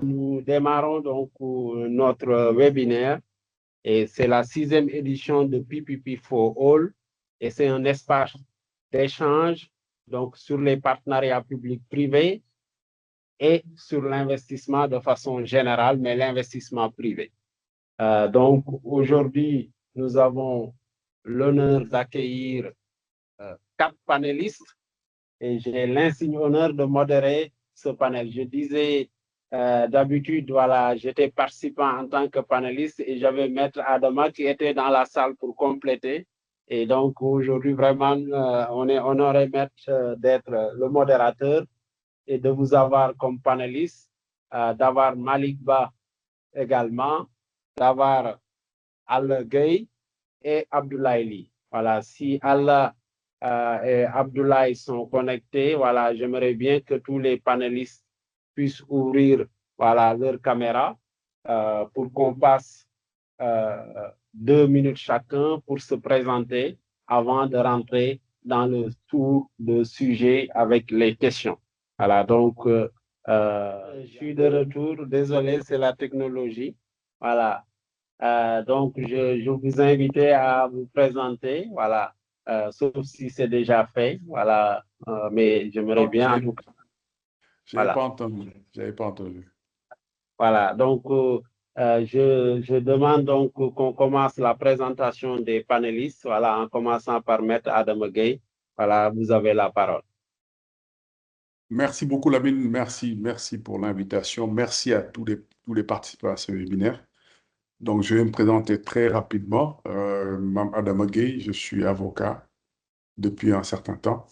nous démarrons donc notre webinaire et c'est la 6e édition de PPP for All et c'est un espace d'échange donc sur les partenariats publics-privés et sur l'investissement de façon générale, mais l'investissement privé. Donc aujourd'hui, nous avons l'honneur d'accueillir 4 panélistes et j'ai l'insigne honneur de modérer ce panel. Je disais d'habitude, voilà, j'étais participant en tant que panéliste et j'avais Maître Adama qui était dans la salle pour compléter. Et donc aujourd'hui, vraiment, on est honoré, Maître, d'être le modérateur et de vous avoir comme panéliste, d'avoir Malick Ba également, d'avoir Alla Gueye et Abdoulaye Ly. Voilà, si Alla et Abdoulaye sont connectés, voilà, j'aimerais bien que tous les panélistes puissent ouvrir voilà, leur caméra pour qu'on passe 2 minutes chacun pour se présenter avant de rentrer dans le tour de sujet avec les questions. Voilà, donc je suis de retour, désolé, c'est la technologie. Voilà. Donc, je vous invite à vous présenter, voilà, sauf si c'est déjà fait, voilà, mais j'aimerais bien. Je n'avais pas entendu, j'avais pas entendu. Voilà, donc je demande donc qu'on commence la présentation des panélistes, voilà, en commençant par Maître Adama Gueye. Voilà, vous avez la parole. Merci beaucoup, Lamine. Merci pour l'invitation. Merci à tous les participants à ce webinaire. Donc, je vais me présenter très rapidement. Mme Adama Gueye, je suis avocat depuis un certain temps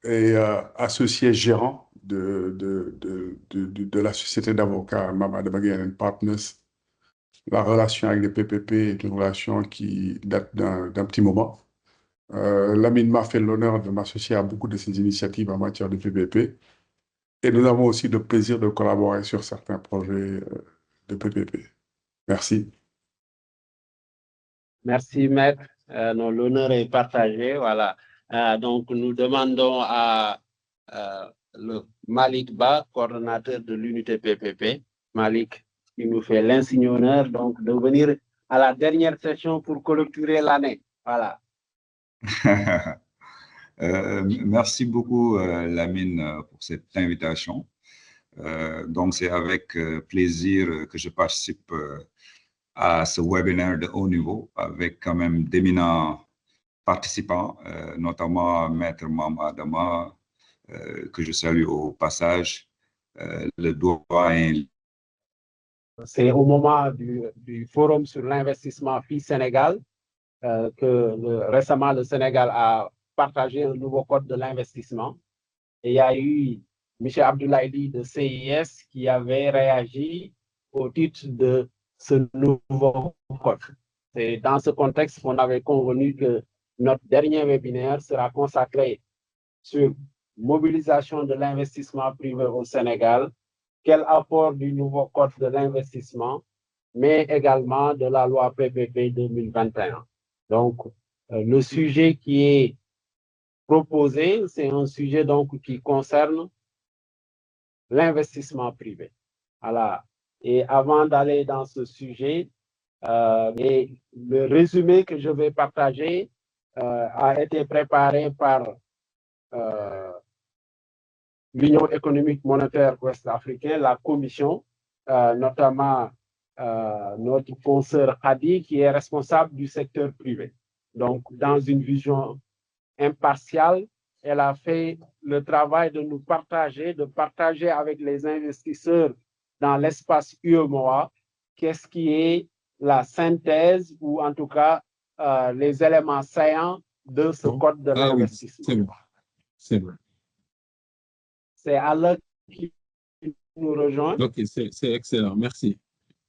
et associé gérant de la société d'avocats Mme Adama Gueye Partners. La relation avec les PPP est une relation qui date d'un petit moment. Lamine m'a fait l'honneur de m'associer à beaucoup de ses initiatives en matière de PPP. Et nous avons aussi le plaisir de collaborer sur certains projets de PPP. Merci. Merci, Maître. L'honneur est partagé. Voilà. Donc, nous demandons à le Malick Ba, coordonnateur de l'unité PPP. Malick, qui nous fait l'insigne honneur donc, de venir à la dernière session pour clôturer l'année. Voilà. Merci beaucoup, Lamine, pour cette invitation. Donc, c'est avec plaisir que je participe à ce webinaire de haut niveau avec quand même d'éminents participants, notamment Maître Mama Adama, que je salue au passage, le doyen. C'est au moment du forum sur l'investissement FI Sénégal que récemment le Sénégal a partagé un nouveau code de l'investissement. Et il y a eu M. Abdoulaye Ly de CIS qui avait réagi au titre de ce nouveau code. C'est dans ce contexte qu'on avait convenu que notre dernier webinaire sera consacré sur mobilisation de l'investissement privé au Sénégal, quel apport du nouveau code de l'investissement, mais également de la loi PPP 2021. Donc, le sujet qui est proposé, c'est un sujet donc qui concerne l'investissement privé. Voilà. Et avant d'aller dans ce sujet, le résumé que je vais partager a été préparé par l'Union économique monétaire ouest-africaine, la Commission, notamment notre consoeur Hadi, qui est responsable du secteur privé. Donc, dans une vision impartiale, elle a fait le travail de nous partager, de partager avec les investisseurs dans l'espace UEMOA, qu'est-ce qui est la synthèse ou en tout cas les éléments saillants de ce code de l'investissement. Oui, c'est vrai. C'est Allah qui nous rejoint. Ok, c'est excellent, merci.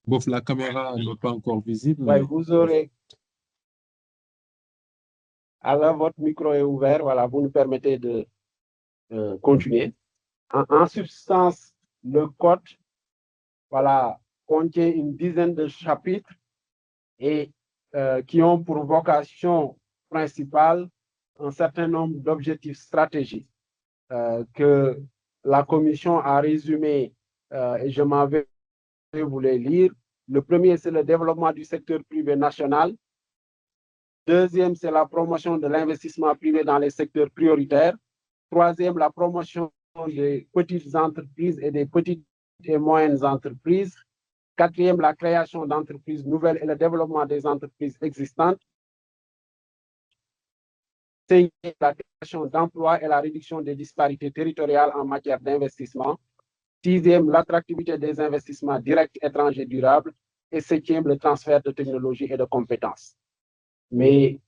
Bof, la caméra n'est pas encore visible. Ouais, vous aurez... Alors, votre micro est ouvert, voilà, vous nous permettez de continuer. En substance, le code voilà, contient une dizaine de chapitres et qui ont pour vocation principale un certain nombre d'objectifs stratégiques que la Commission a résumés et je m'en vais vous les lire. Le premier, c'est le développement du secteur privé national. Deuxième, c'est la promotion de l'investissement privé dans les secteurs prioritaires. Troisième, la promotion des petites entreprises et des petites et moyennes entreprises. Quatrième, la création d'entreprises nouvelles et le développement des entreprises existantes. Cinquième, la création d'emplois et la réduction des disparités territoriales en matière d'investissement. Sixième, l'attractivité des investissements directs étrangers durables. Et septième, le transfert de technologies et de compétences. Mais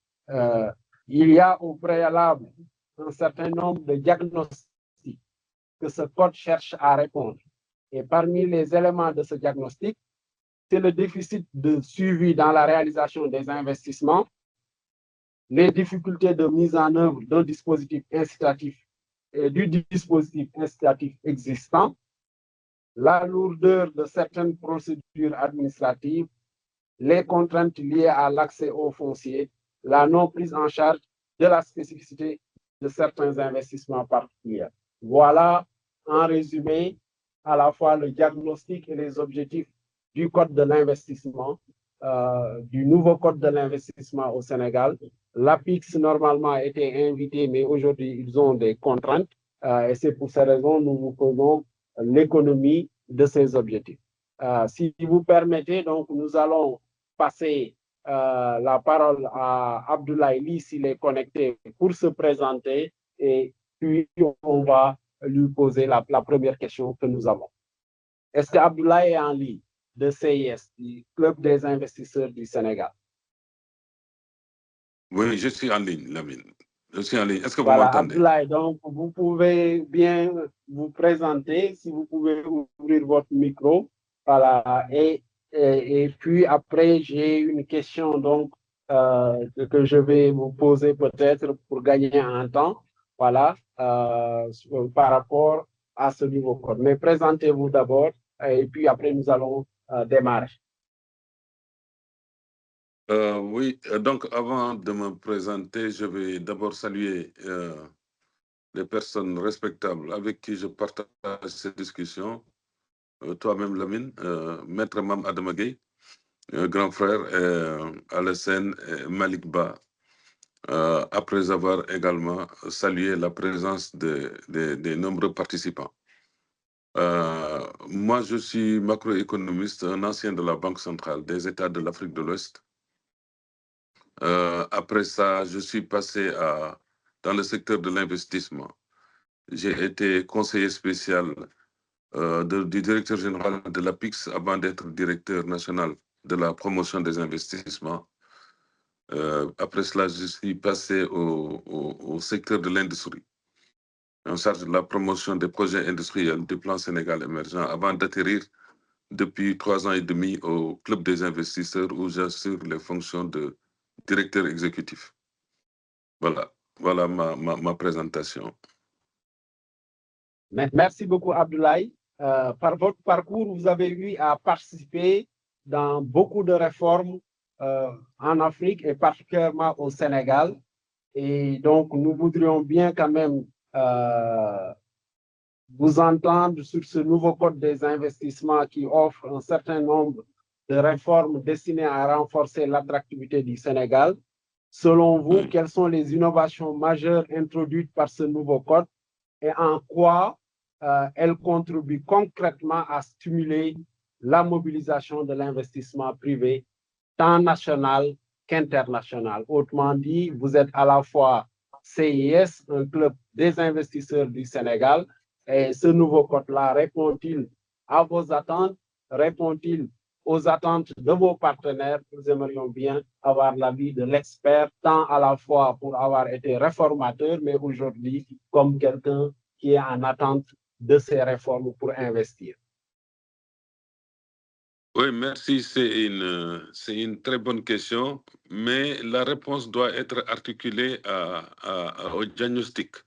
il y a au préalable un certain nombre de diagnostics que ce code cherche à répondre. Et parmi les éléments de ce diagnostic, c'est le déficit de suivi dans la réalisation des investissements, les difficultés de mise en œuvre d'un dispositif incitatif et du dispositif incitatif existant, la lourdeur de certaines procédures administratives, les contraintes liées à l'accès aux fonciers, la non prise en charge de la spécificité de certains investissements particuliers. Voilà, en résumé, à la fois le diagnostic et les objectifs du Code de l'investissement, du nouveau Code de l'investissement au Sénégal. L'APIX, normalement, a été invité, mais aujourd'hui, ils ont des contraintes. Et c'est pour ces raisons que nous vous faisons l'économie de ces objectifs. Si vous permettez, donc, nous allons passer la parole à Abdoulaye Ly, s'il est connecté, pour se présenter, et puis on va lui poser la première question que nous avons. Est-ce que Abdoulaye est en ligne de CIS, du Club des investisseurs du Sénégal? Oui, je suis en ligne, Lamine. Je suis en ligne. Est-ce que vous Voilà, m'entendez? Abdoulaye, donc vous pouvez bien vous présenter, si vous pouvez ouvrir votre micro. Voilà, et puis après, j'ai une question donc, que je vais vous poser peut-être pour gagner un temps, voilà, par rapport à ce nouveau code. Mais présentez-vous d'abord et puis après, nous allons démarrer. Oui, donc avant de me présenter, je vais d'abord saluer les personnes respectables avec qui je partage cette discussion. Toi-même, Lamine, Maître Mam Adamagay, grand frère, Alassane Malik Ba, après avoir également salué la présence des nombreux participants. Moi, je suis macroéconomiste, un ancien de la Banque centrale des États de l'Afrique de l'Ouest. Après ça, je suis passé dans le secteur de l'investissement. J'ai été conseiller spécial du directeur général de l'APIX avant d'être directeur national de la promotion des investissements. Après cela, je suis passé au secteur de l'industrie, en charge de la promotion des projets industriels du plan Sénégal émergent, avant d'atterrir depuis 3 ans et demi au Club des investisseurs où j'assure les fonctions de directeur exécutif. Voilà ma présentation. Merci beaucoup, Abdoulaye. Par votre parcours, vous avez eu à participer dans beaucoup de réformes en Afrique et particulièrement au Sénégal. Et donc, nous voudrions bien quand même vous entendre sur ce nouveau code des investissements qui offre un certain nombre de réformes destinées à renforcer l'attractivité du Sénégal. Selon vous, quelles sont les innovations majeures introduites par ce nouveau code et en quoi elles contribuent concrètement à stimuler la mobilisation de l'investissement privé, tant national qu'international? Autrement dit, vous êtes à la fois CIS, un club des investisseurs du Sénégal, et ce nouveau code-là répond-il à vos attentes? Répond-il aux attentes de vos partenaires? Nous aimerions bien avoir l'avis de l'expert, tant à la fois pour avoir été réformateur, mais aujourd'hui comme quelqu'un qui est en attente de ces réformes pour investir. Oui, merci. C'est une très bonne question, mais la réponse doit être articulée au diagnostic.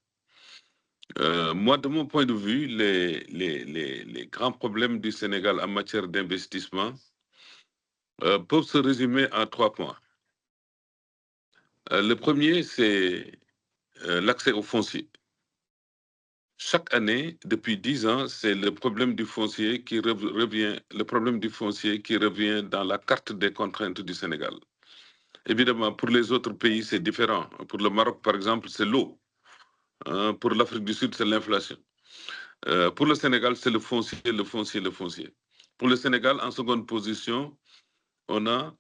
Moi, de mon point de vue, les grands problèmes du Sénégal en matière d'investissement peuvent se résumer en 3 points. Le premier, c'est l'accès aux fonciers. chaque année, depuis 10 ans, c'est le problème du foncier qui revient dans la carte des contraintes du Sénégal. Évidemment, pour les autres pays, c'est différent. Pour le Maroc, par exemple, c'est l'eau. Pour l'Afrique du Sud, c'est l'inflation. Pour le Sénégal, c'est le foncier. Pour le Sénégal, en seconde position, on a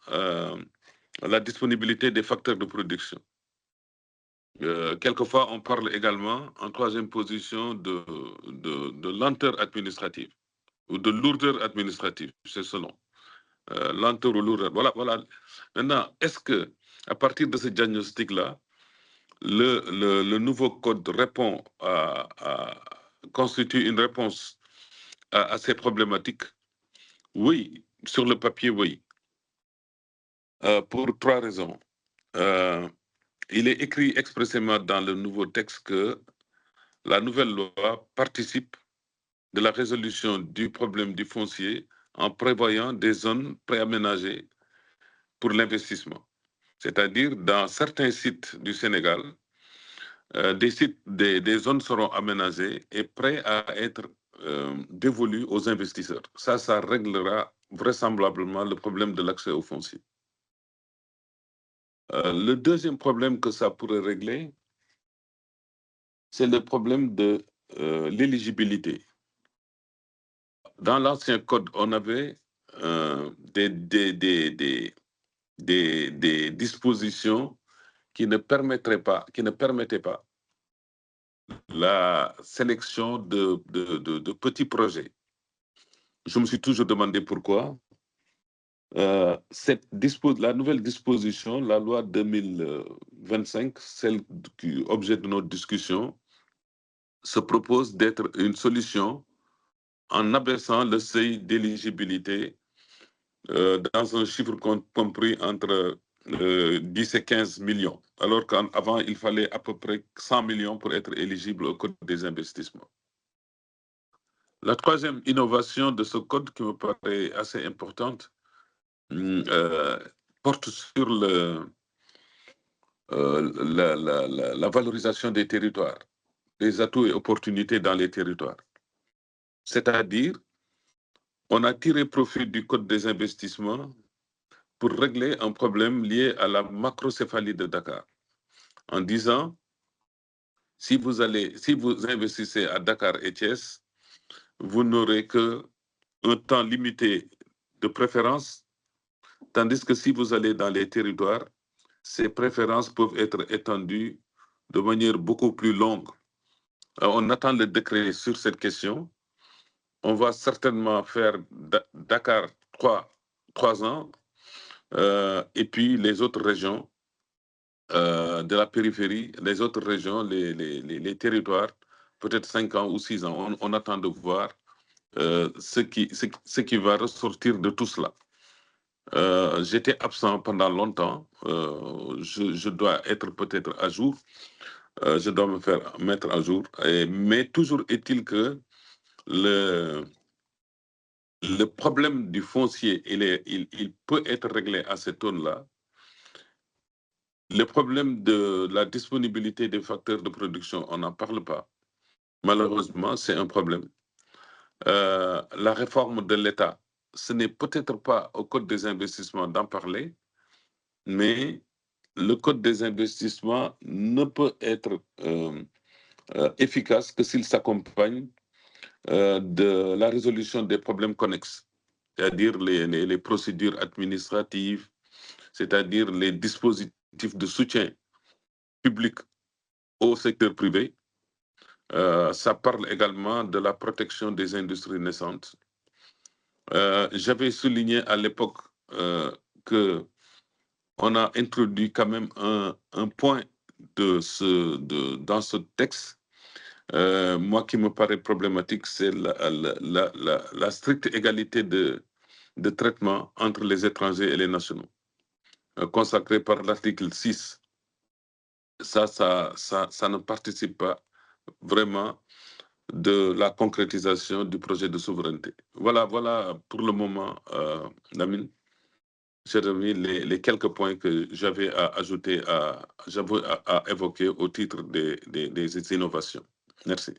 la disponibilité des facteurs de production. Quelquefois, on parle également, en troisième position, de lenteur administrative ou de lourdeur administrative, c'est selon. Lenteur ou lourdeur. Voilà. Maintenant, est-ce que, à partir de ce diagnostic-là, le nouveau code constitue une réponse à ces problématiques? Oui, sur le papier, oui. Pour 3 raisons. Il est écrit expressément dans le nouveau texte que la nouvelle loi participe de la résolution du problème du foncier en prévoyant des zones préaménagées pour l'investissement. C'est-à-dire, dans certains sites du Sénégal, des zones seront aménagées et prêtes à être dévolues aux investisseurs. Ça réglera vraisemblablement le problème de l'accès au foncier. Le deuxième problème que ça pourrait régler, c'est le problème de l'éligibilité. Dans l'ancien code, on avait des dispositions qui ne permettaient pas la sélection de petits projets. Je me suis toujours demandé pourquoi. La nouvelle disposition, la loi 2025, celle qui est objet de notre discussion, se propose d'être une solution en abaissant le seuil d'éligibilité dans un chiffre compris entre 10 et 15 millions, alors qu'avant, il fallait à peu près 100 millions pour être éligible au code des investissements. La troisième innovation de ce code qui me paraît assez importante porte sur la valorisation des territoires, des atouts et opportunités dans les territoires. C'est-à-dire, on a tiré profit du code des investissements pour régler un problème lié à la macrocéphalie de Dakar, en disant, si vous investissez à Dakar et Thiès, vous n'aurez qu'un temps limité de préférence, tandis que si vous allez dans les territoires, ces préférences peuvent être étendues de manière beaucoup plus longue. Alors, on attend le décret sur cette question. On va certainement faire Dakar 3 ans, et puis les autres régions de la périphérie, les autres régions, les territoires, peut-être 5 ans ou 6 ans. On attend de voir ce qui va ressortir de tout cela. J'étais absent pendant longtemps. Je dois être peut-être à jour. Je dois me faire mettre à jour. Mais toujours est-il que le problème du foncier, il peut être réglé à cette zone-là. Le problème de la disponibilité des facteurs de production, on n'en parle pas. Malheureusement, c'est un problème. La réforme de l'État, ce n'est peut-être pas au Code des investissements d'en parler, mais le Code des investissements ne peut être efficace que s'il s'accompagne de la résolution des problèmes connexes, c'est-à-dire les procédures administratives, c'est-à-dire les dispositifs de soutien public au secteur privé. Ça parle également de la protection des industries naissantes. J'avais souligné à l'époque qu'on a introduit quand même un point dans ce texte. Moi qui me paraît problématique, c'est la stricte égalité de traitement entre les étrangers et les nationaux, consacré par l'article 6. Ça ne participe pas vraiment de la concrétisation du projet de souveraineté. Voilà pour le moment, Lamine, chers amis, les quelques points que j'avais à ajouter, à évoquer au titre des innovations. Merci.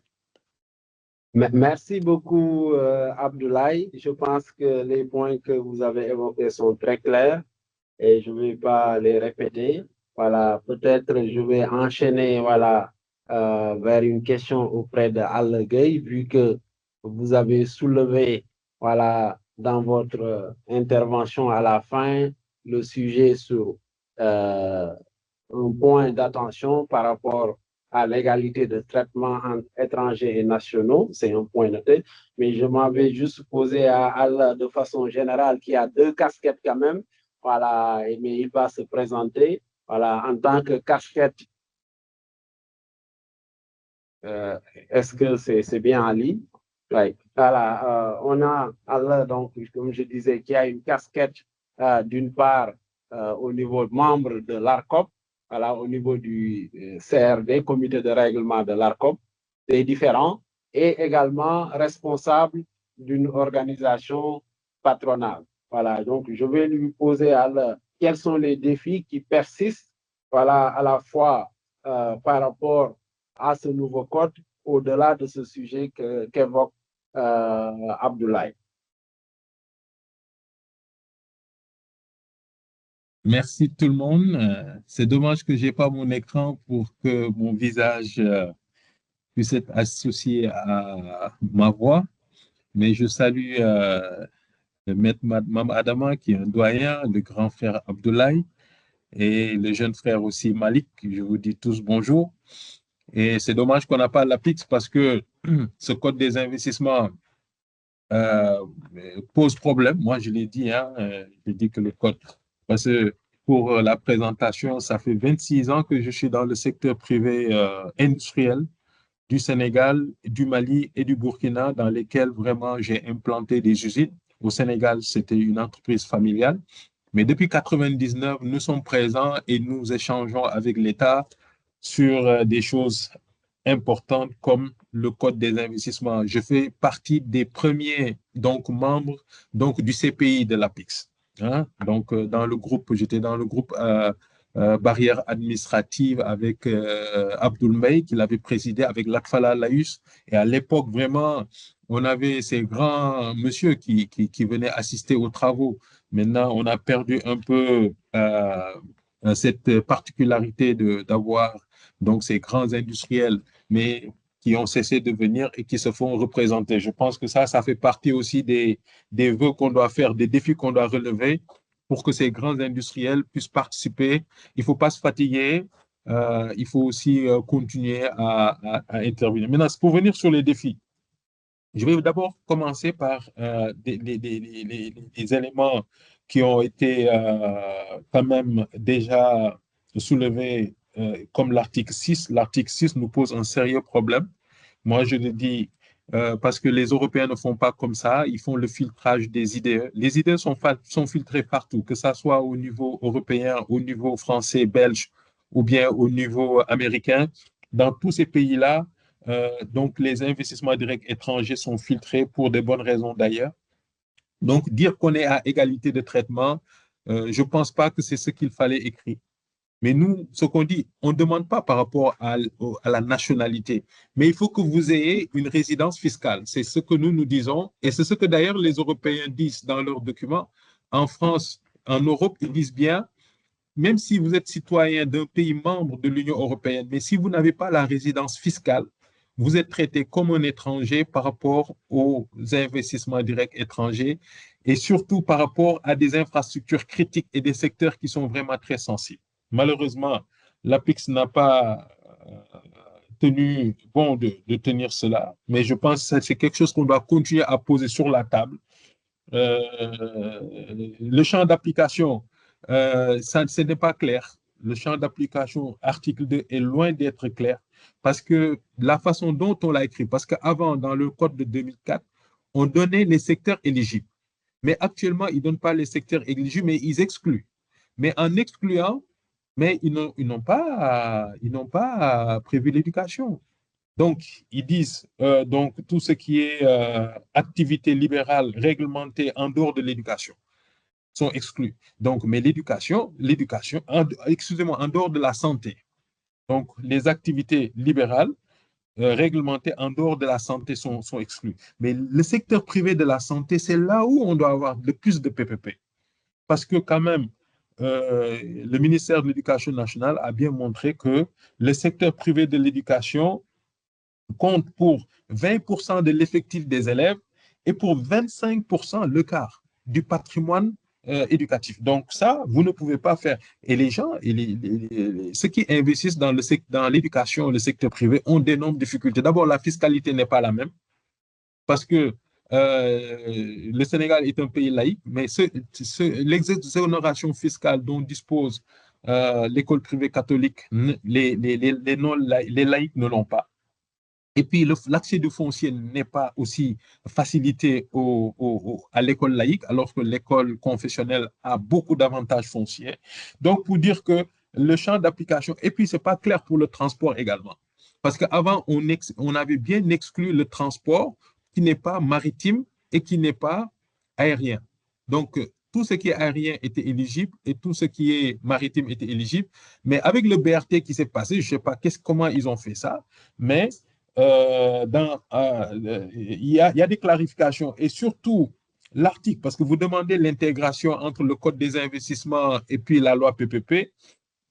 Merci beaucoup, Abdoulaye. Je pense que les points que vous avez évoqués sont très clairs et je ne vais pas les répéter. Voilà, peut-être je vais enchaîner voilà, vers une question auprès de Al Gueye, vu que vous avez soulevé voilà, dans votre intervention à la fin le sujet sur un point d'attention par rapport à l'égalité de traitement entre étrangers et nationaux, c'est un point noté, mais je m'avais juste posé à Al de façon générale qui a deux casquettes quand même, voilà, mais il va se présenter, voilà, en tant que casquette. Est-ce que c'est bien Ali? Ouais. Voilà, on a Allah, donc, comme je disais, qui a une casquette d'une part au niveau membre de l'ARCOP, voilà, au niveau du CRD, comité de règlement de l'ARCOP, c'est différent, et également responsable d'une organisation patronale. Voilà, donc je vais lui poser Allah, quels sont les défis qui persistent, voilà, à la fois par rapport à ce nouveau code au-delà de ce sujet qu'évoque Abdoulaye. Merci tout le monde. C'est dommage que je n'ai pas mon écran pour que mon visage puisse être associé à ma voix, mais je salue le maître Mam Adama, qui est un doyen, le grand frère Abdoulaye et le jeune frère aussi Malik. Je vous dis tous bonjour. Et c'est dommage qu'on n'a pas l'APIX parce que ce code des investissements euh, pose problème. Moi, je l'ai dit, hein, je dis que le code, parce que pour la présentation, ça fait 26 ans que je suis dans le secteur privé industriel du Sénégal, du Mali et du Burkina, dans lesquels vraiment j'ai implanté des usines. Au Sénégal, c'était une entreprise familiale. Mais depuis 1999, nous sommes présents et nous échangeons avec l'État sur des choses importantes comme le code des investissements. Je fais partie des premiers donc, membres donc, du CPI de l'APIX. Hein? Donc, dans le groupe, j'étais dans le groupe barrière administrative avec Abdoul Mey, qu'il avait présidé avec Lakfala Laïus. Et à l'époque, vraiment, on avait ces grands messieurs qui venaient assister aux travaux. Maintenant, on a perdu un peu cette particularité d'avoir donc ces grands industriels, mais qui ont cessé de venir et qui se font représenter. Je pense que ça fait partie aussi des vœux qu'on doit faire, des défis qu'on doit relever pour que ces grands industriels puissent participer. Il ne faut pas se fatiguer, il faut aussi continuer à intervenir. Maintenant, pour venir sur les défis, je vais d'abord commencer par des éléments qui ont été quand même déjà soulevés, comme l'article 6. L'article 6 nous pose un sérieux problème. Moi, je le dis parce que les Européens ne font pas comme ça. Ils font le filtrage des idées. Les idées sont filtrées partout, que ce soit au niveau européen, au niveau français, belge ou bien au niveau américain. Dans tous ces pays-là, donc, les investissements directs étrangers sont filtrés pour de bonnes raisons d'ailleurs. Donc, dire qu'on est à égalité de traitement, je ne pense pas que c'est ce qu'il fallait écrire. Mais nous, ce qu'on dit, on ne demande pas par rapport à la nationalité, mais il faut que vous ayez une résidence fiscale. C'est ce que nous disons, et c'est ce que d'ailleurs les Européens disent dans leurs documents. En France, en Europe, ils disent bien, même si vous êtes citoyen d'un pays membre de l'Union européenne, mais si vous n'avez pas la résidence fiscale, vous êtes traité comme un étranger par rapport aux investissements directs étrangers et surtout par rapport à des infrastructures critiques et des secteurs qui sont vraiment très sensibles. Malheureusement, l'APIX n'a pas tenu bon de tenir cela, mais je pense que c'est quelque chose qu'on doit continuer à poser sur la table. Le champ d'application, ce n'est pas clair. Le champ d'application, article 2, est loin d'être clair parce que la façon dont on l'a écrit, parce qu'avant, dans le code de 2004, on donnait les secteurs éligibles. Mais actuellement, ils ne donnent pas les secteurs éligibles, mais ils excluent. Mais en excluant, mais ils n'ont pas prévu l'éducation. Donc, ils disent donc tout ce qui est activité libérale réglementée en dehors de l'éducation sont exclus. Donc, mais l'éducation, excusez-moi, en dehors de la santé. Donc, les activités libérales réglementés en dehors de la santé sont exclus. Mais le secteur privé de la santé, c'est là où on doit avoir le plus de PPP. Parce que quand même, le ministère de l'Éducation nationale a bien montré que le secteur privé de l'éducation compte pour 20% de l'effectif des élèves et pour 25% le quart du patrimoine éducatif. Donc ça, vous ne pouvez pas faire. Et les gens, ceux qui investissent dans l'éducation, le secteur privé, ont d'énormes difficultés. D'abord, la fiscalité n'est pas la même parce que le Sénégal est un pays laïque, mais l'exonération fiscale dont dispose l'école privée catholique, les laïcs ne l'ont pas. Et puis, l'accès du foncier n'est pas aussi facilité à l'école laïque, alors que l'école confessionnelle a beaucoup d'avantages fonciers. Donc, pour dire que le champ d'application, et puis, ce n'est pas clair pour le transport également. Parce qu'avant, on avait bien exclu le transport qui n'est pas maritime et qui n'est pas aérien. Donc, tout ce qui est aérien était éligible et tout ce qui est maritime était éligible. Mais avec le BRT qui s'est passé, je ne sais pas comment ils ont fait ça, mais il y a des clarifications et surtout l'article, parce que vous demandez l'intégration entre le Code des investissements et puis la loi PPP.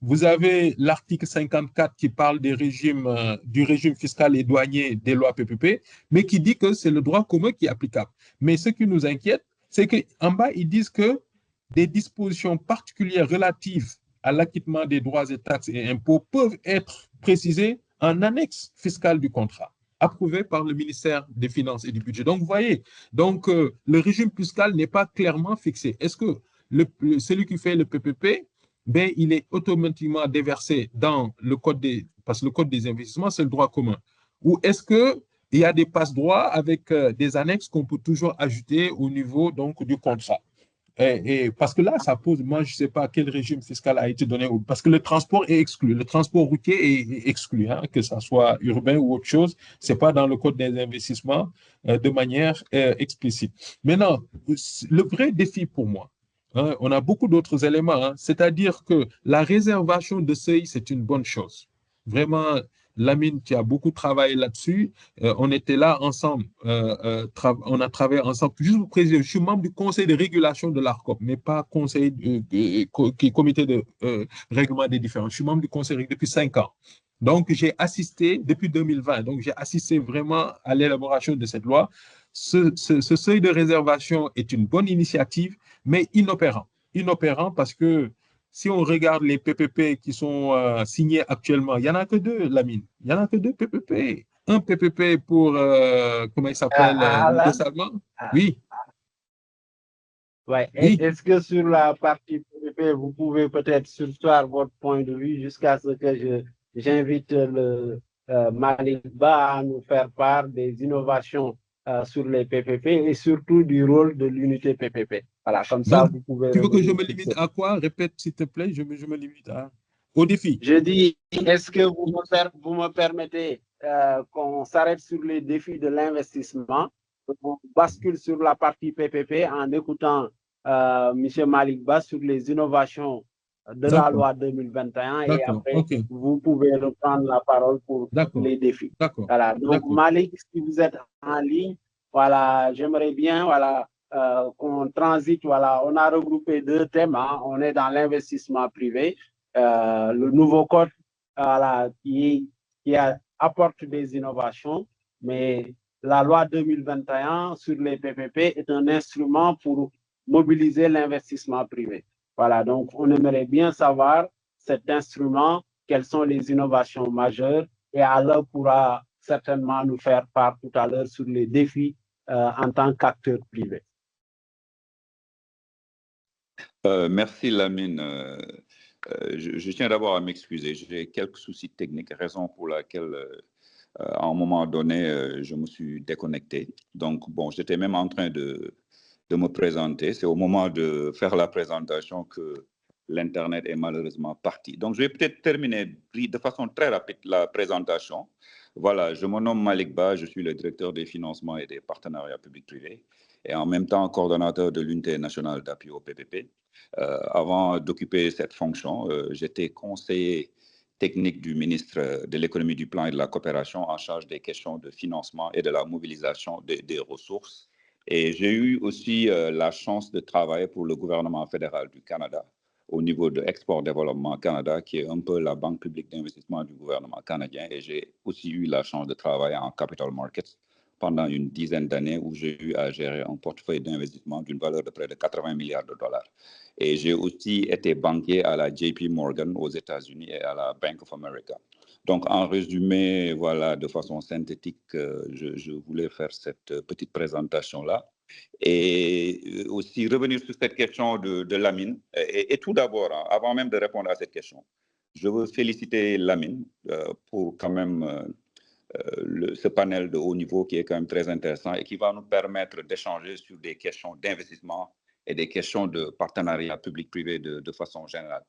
Vous avez l'article 54 qui parle du régime fiscal et douanier des lois PPP, mais qui dit que c'est le droit commun qui est applicable. Mais ce qui nous inquiète, c'est qu'en bas, ils disent que des dispositions particulières relatives à l'acquittement des droits et taxes et impôts peuvent être précisées en annexe fiscale du contrat, approuvé par le ministère des Finances et du Budget. Donc, vous voyez, le régime fiscal n'est pas clairement fixé. Est-ce que celui qui fait le PPP, ben, il est automatiquement déversé dans le code parce que le code des investissements, c'est le droit commun. Ou est-ce qu'il y a des passe-droits avec des annexes qu'on peut toujours ajouter au niveau donc, du contrat? Et parce que là, ça pose, moi, je ne sais pas quel régime fiscal a été donné, parce que le transport est exclu, le transport routier est exclu, hein, que ça soit urbain ou autre chose, ce n'est pas dans le code des investissements de manière explicite. Maintenant, le vrai défi pour moi, hein, on a beaucoup d'autres éléments, hein, c'est-à-dire que la réservation de seuil, c'est une bonne chose. Vraiment, Lamine, tu as beaucoup travaillé là-dessus. On était là ensemble. On a travaillé ensemble. Juste pour préciser, je suis membre du conseil de régulation de l'ARCOP, mais pas conseil comité de règlement des différends. Je suis membre du conseil depuis 5 ans. Donc, j'ai assisté depuis 2020. Donc, j'ai assisté vraiment à l'élaboration de cette loi. Ce seuil de réservation est une bonne initiative, mais inopérant. Inopérant parce que si on regarde les PPP qui sont signés actuellement, il n'y en a que 2, Lamine. Il n'y en a que 2 PPP. Un PPP pour, comment il s'appelle, le Salman. Oui. Ouais. Oui. Est-ce que sur la partie PPP, vous pouvez peut-être sursoir votre point de vue jusqu'à ce que j'invite le Malick Ba à nous faire part des innovations sur les PPP et surtout du rôle de l'unité PPP. Voilà, comme ça, Donc, vous pouvez... tu veux que je me limite à quoi? Répète, s'il te plaît, je me limite au défi. Je dis, est-ce que vous me permettez qu'on s'arrête sur les défis de l'investissement, qu'on bascule sur la partie PPP en écoutant M. Malick Ba sur les innovations de la loi 2021 et après, vous pouvez reprendre la parole pour les défis. Voilà. Donc, Malick, si vous êtes en ligne, voilà, j'aimerais bien qu'on transite. Voilà, on a regroupé 2 thèmes. Hein. On est dans l'investissement privé. Le nouveau code qui apporte des innovations, mais la loi 2021 sur les PPP est un instrument pour mobiliser l'investissement privé. Voilà, donc on aimerait bien savoir cet instrument, quelles sont les innovations majeures, et Allah pourra certainement nous faire part tout à l'heure sur les défis en tant qu'acteur privé. Merci Lamine. Je tiens d'abord à m'excuser. J'ai quelques soucis techniques, raison pour laquelle, à un moment donné, je me suis déconnecté. Donc, bon, j'étais même en train de me présenter. C'est au moment de faire la présentation que l'Internet est malheureusement parti. Donc, je vais peut-être terminer de façon très rapide la présentation. Voilà, je me nomme Malick Ba, je suis le directeur des financements et des partenariats publics-privés et en même temps coordonnateur de l'unité nationale d'appui au PPP. Avant d'occuper cette fonction, j'étais conseiller technique du ministre de l'économie, du plan et de la coopération en charge des questions de financement et de la mobilisation des ressources. Et j'ai eu aussi la chance de travailler pour le gouvernement fédéral du Canada au niveau de Export Développement Canada, qui est un peu la banque publique d'investissement du gouvernement canadien. Et j'ai aussi eu la chance de travailler en capital markets pendant une dizaine d'années où j'ai eu à gérer un portefeuille d'investissement d'une valeur de près de 80 milliards de dollars. Et j'ai aussi été banquier à la JP Morgan aux États-Unis et à la Bank of America. Donc, en résumé, voilà, de façon synthétique, je voulais faire cette petite présentation-là. Et aussi revenir sur cette question de Lamine. Et tout d'abord, hein, avant même de répondre à cette question, je veux féliciter Lamine pour quand même ce panel de haut niveau qui est quand même très intéressant et qui va nous permettre d'échanger sur des questions d'investissement et des questions de partenariat public-privé de façon générale.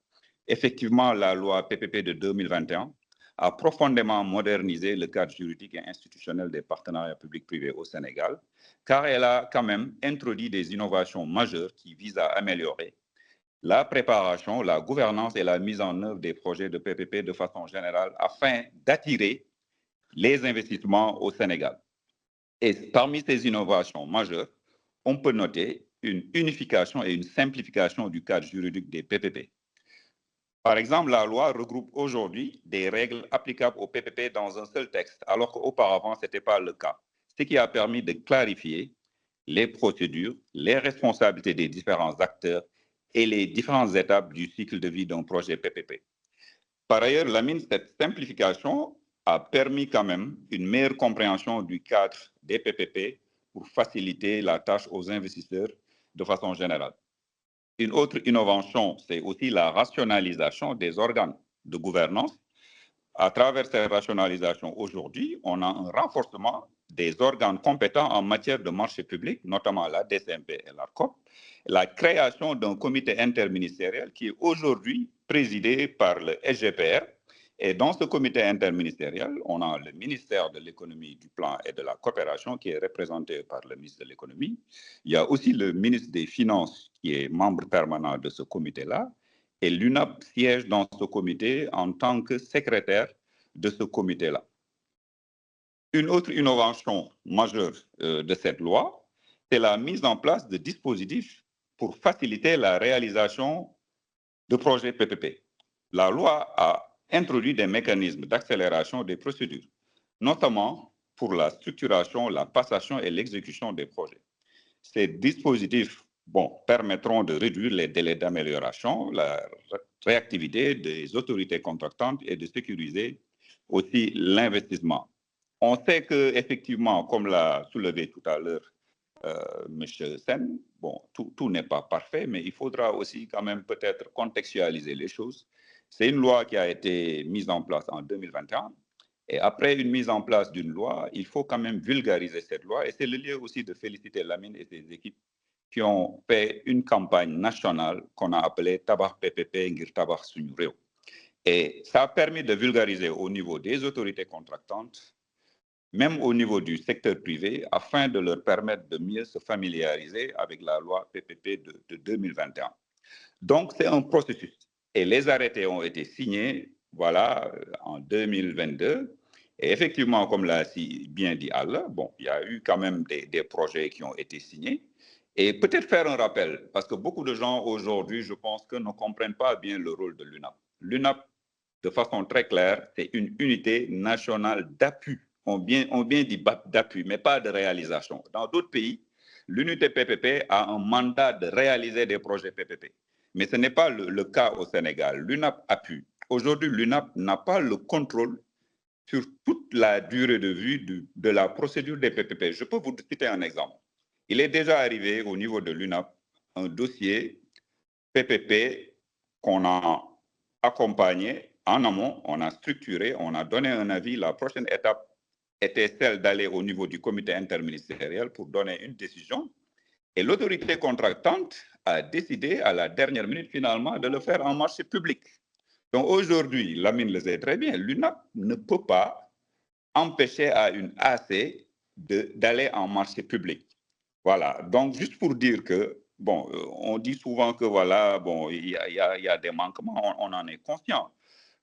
Effectivement, la loi PPP de 2021 a profondément modernisé le cadre juridique et institutionnel des partenariats publics-privés au Sénégal, car elle a quand même introduit des innovations majeures qui visent à améliorer la préparation, la gouvernance et la mise en œuvre des projets de PPP de façon générale afin d'attirer les investissements au Sénégal. Et parmi ces innovations majeures, on peut noter une unification et une simplification du cadre juridique des PPP. Par exemple, la loi regroupe aujourd'hui des règles applicables au PPP dans un seul texte, alors qu'auparavant, ce n'était pas le cas, ce qui a permis de clarifier les procédures, les responsabilités des différents acteurs et les différentes étapes du cycle de vie d'un projet PPP. Par ailleurs, cette simplification a permis quand même une meilleure compréhension du cadre des PPP pour faciliter la tâche aux investisseurs de façon générale. Une autre innovation, c'est aussi la rationalisation des organes de gouvernance. À travers cette rationalisation, aujourd'hui, on a un renforcement des organes compétents en matière de marché public, notamment la DCMP et l'ARCOP, la création d'un comité interministériel qui est aujourd'hui présidé par le SGPR. Et dans ce comité interministériel, on a le ministère de l'économie, du plan et de la coopération qui est représenté par le ministre de l'économie. Il y a aussi le ministre des Finances qui est membre permanent de ce comité-là. Et l'UNAP siège dans ce comité en tant que secrétaire de ce comité-là. Une autre innovation majeure de cette loi, c'est la mise en place de dispositifs pour faciliter la réalisation de projets PPP. La loi a introduit des mécanismes d'accélération des procédures, notamment pour la structuration, la passation et l'exécution des projets. Ces dispositifs permettront de réduire les délais d'amélioration, la réactivité des autorités contractantes et de sécuriser aussi l'investissement. On sait qu'effectivement, comme l'a soulevé tout à l'heure M. Sen, tout n'est pas parfait, mais il faudra aussi quand même peut-être contextualiser les choses. C'est une loi qui a été mise en place en 2021. Et après une mise en place d'une loi, il faut quand même vulgariser cette loi. Et c'est le lieu aussi de féliciter Lamine et ses équipes qui ont fait une campagne nationale qu'on a appelée Tabax PPP ngir Tabax Suñu Réew. Et ça a permis de vulgariser au niveau des autorités contractantes, même au niveau du secteur privé, afin de leur permettre de mieux se familiariser avec la loi PPP de 2021. Donc, c'est un processus. Et les arrêtés ont été signés, en 2022. Et effectivement, comme l'a bien dit Al, il y a eu quand même des projets qui ont été signés. Et peut-être faire un rappel, parce que beaucoup de gens aujourd'hui, je pense que ne comprennent pas bien le rôle de l'UNAP. L'UNAP, de façon très claire, c'est une unité nationale d'appui. On bien dit d'appui, mais pas de réalisation. Dans d'autres pays, l'unité PPP a un mandat de réaliser des projets PPP. Mais ce n'est pas le cas au Sénégal. L'UNAP appuie. Aujourd'hui, l'UNAP n'a pas le contrôle sur toute la durée de vie de la procédure des PPP. Je peux vous citer un exemple. Il est déjà arrivé au niveau de l'UNAP un dossier PPP qu'on a accompagné en amont, on a structuré, on a donné un avis. La prochaine étape était celle d'aller au niveau du comité interministériel pour donner une décision. Et l'autorité contractante a décidé à la dernière minute finalement de le faire en marché public. Donc aujourd'hui, Lamine le sait très bien, l'UNAP ne peut pas empêcher à une AC d'aller en marché public. Voilà, donc juste pour dire que, on dit souvent que il y a des manquements, on en est conscient.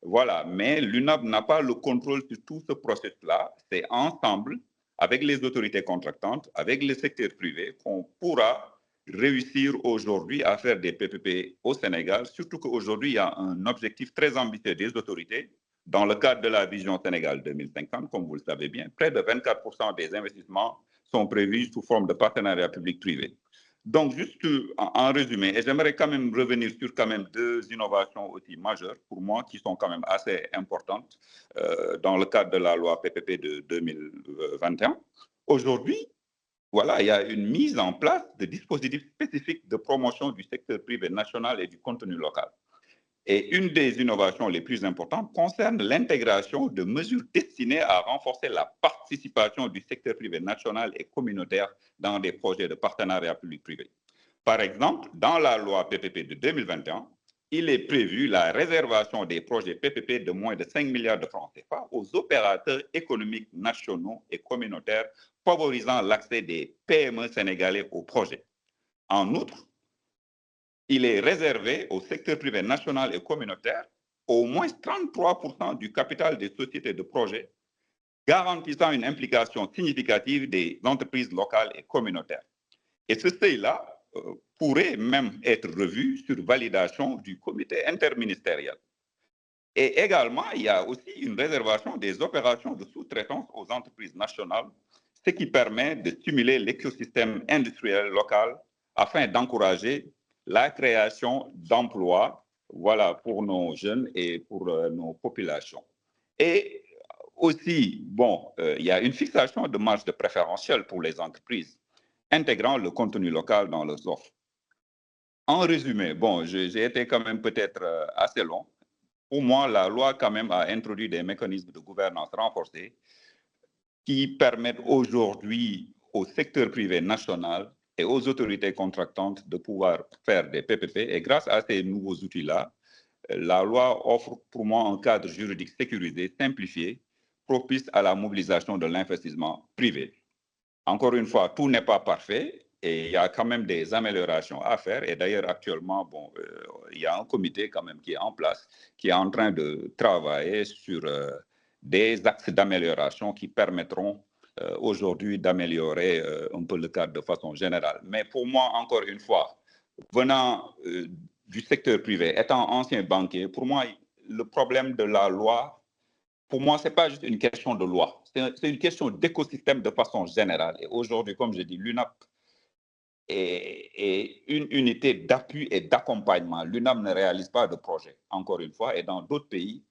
Voilà, mais l'UNAP n'a pas le contrôle sur tout ce processus-là. C'est ensemble, avec les autorités contractantes, avec le secteur privé, qu'on pourra réussir aujourd'hui à faire des PPP au Sénégal, surtout qu'aujourd'hui, il y a un objectif très ambitieux des autorités. Dans le cadre de la vision Sénégal 2050, comme vous le savez bien, près de 24% des investissements sont prévus sous forme de partenariat public-privé. Donc, juste en résumé, et j'aimerais quand même revenir sur quand même deux innovations aussi majeures pour moi qui sont quand même assez importantes dans le cadre de la loi PPP de 2021. Aujourd'hui, voilà, il y a une mise en place de dispositifs spécifiques de promotion du secteur privé national et du contenu local. Et une des innovations les plus importantes concerne l'intégration de mesures destinées à renforcer la participation du secteur privé national et communautaire dans des projets de partenariat public-privé. Par exemple, dans la loi PPP de 2021, il est prévu la réservation des projets PPP de moins de 5 milliards de francs CFA aux opérateurs économiques nationaux et communautaires, favorisant l'accès des PME sénégalais aux projets. En outre, il est réservé au secteur privé national et communautaire au moins 33% du capital des sociétés de projet, garantissant une implication significative des entreprises locales et communautaires. Et ce seuil-là pourrait même être revu sur validation du comité interministériel. Et également, il y a aussi une réservation des opérations de sous-traitance aux entreprises nationales, ce qui permet de stimuler l'écosystème industriel local afin d'encourager la création d'emplois, voilà, pour nos jeunes et pour nos populations. Et aussi, bon, il y a une fixation de marge de préférentiel pour les entreprises, intégrant le contenu local dans leurs offres. En résumé, bon, j'ai été quand même peut-être assez long. Pour moi, la loi quand même a introduit des mécanismes de gouvernance renforcés qui permettent aujourd'hui au secteur privé national et aux autorités contractantes de pouvoir faire des PPP. Et grâce à ces nouveaux outils-là, la loi offre pour moi un cadre juridique sécurisé, simplifié, propice à la mobilisation de l'investissement privé. Encore une fois, tout n'est pas parfait et il y a quand même des améliorations à faire. Et d'ailleurs, actuellement, bon, il y a un comité quand même qui est en place, qui est en train de travailler sur des axes d'amélioration qui permettront aujourd'hui d'améliorer un peu le cadre de façon générale. Mais pour moi, encore une fois, venant du secteur privé, étant ancien banquier, pour moi, le problème de la loi, pour moi, ce n'est pas juste une question de loi, c'est une question d'écosystème de façon générale. Et aujourd'hui, comme je dis, l'UNAP est une unité d'appui et d'accompagnement. L'UNAP ne réalise pas de projet, encore une fois, et dans d'autres pays,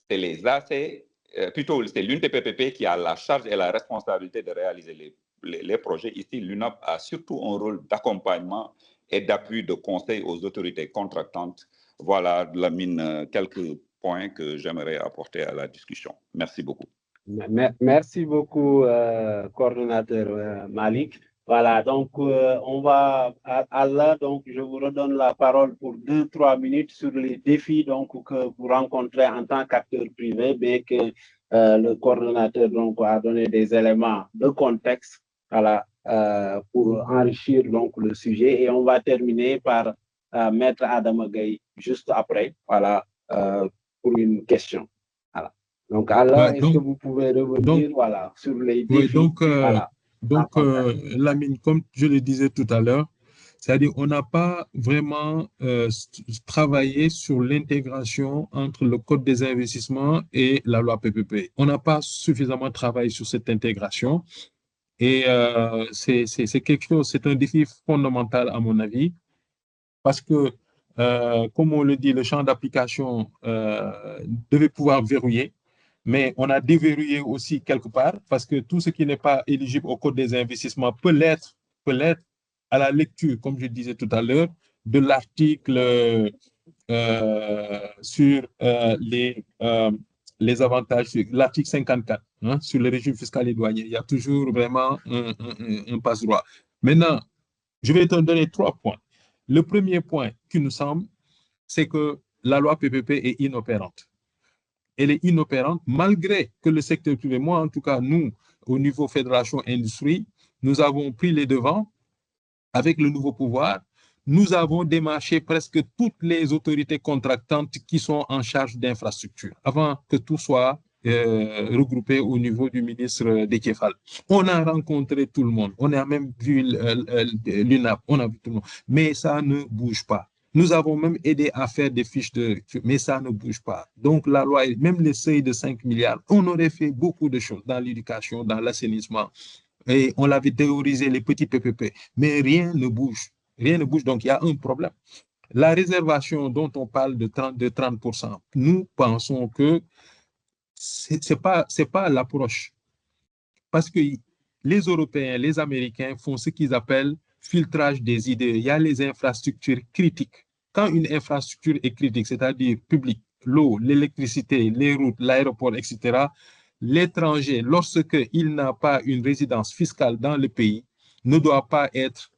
c'est les AC, plutôt c'est l'unité PPP qui a la charge et la responsabilité de réaliser les projets. Ici, l'UNAP a surtout un rôle d'accompagnement et d'appui de conseil aux autorités contractantes. Voilà, Lamine, quelques points que j'aimerais apporter à la discussion. Merci beaucoup. Merci beaucoup, coordonnateur Malik. Voilà, donc on va à là, donc je vous redonne la parole pour 2-3 minutes sur les défis donc, que vous rencontrez en tant qu'acteur privé, bien que le coordonnateur donc, a donné des éléments de contexte voilà, pour enrichir donc, le sujet. Et on va terminer par Maître Adam Gaye juste après, voilà, pour une question. Voilà. Donc, alors, est-ce que vous pouvez revenir voilà, sur les défis? Lamine, comme je le disais tout à l'heure, c'est-à-dire on n'a pas vraiment travaillé sur l'intégration entre le Code des investissements et la loi PPP. On n'a pas suffisamment travaillé sur cette intégration et c'est quelque chose, c'est un défi fondamental à mon avis parce que, comme on le dit, le champ d'application devait pouvoir verrouiller. Mais on a déverrouillé aussi quelque part parce que tout ce qui n'est pas éligible au Code des investissements peut l'être à la lecture, comme je disais tout à l'heure, de l'article sur les avantages, l'article 54, hein, sur le régime fiscal et douanier. Il y a toujours vraiment un passe-droit. Maintenant, je vais te donner 3 points. Le premier point qui nous semble, c'est que la loi PPP est inopérante. Elle est inopérante malgré que le secteur privé, moi en tout cas, nous, au niveau Fédération Industrie, nous avons pris les devants avec le nouveau pouvoir nous avons démarché presque toutes les autorités contractantes qui sont en charge d'infrastructures avant que tout soit regroupé au niveau du ministre Déthié Fall. On a rencontré tout le monde, on a même vu l'UNAP, on a vu tout le monde, mais ça ne bouge pas. Nous avons même aidé à faire des fiches mais ça ne bouge pas. Donc la loi, même les seuils de 5 milliards, on aurait fait beaucoup de choses dans l'éducation, dans l'assainissement, et on l'avait théorisé, les petits PPP, mais rien ne bouge. Rien ne bouge, donc il y a un problème. La réservation dont on parle de 30%, nous pensons que c'est pas l'approche. Parce que les Européens, les Américains font ce qu'ils appellent filtrage des idées. Il y a les infrastructures critiques. Quand une infrastructure est critique, c'est-à-dire publique, l'eau, l'électricité, les routes, l'aéroport, etc., l'étranger, lorsqu'il n'a pas une résidence fiscale dans le pays, ne doit pas être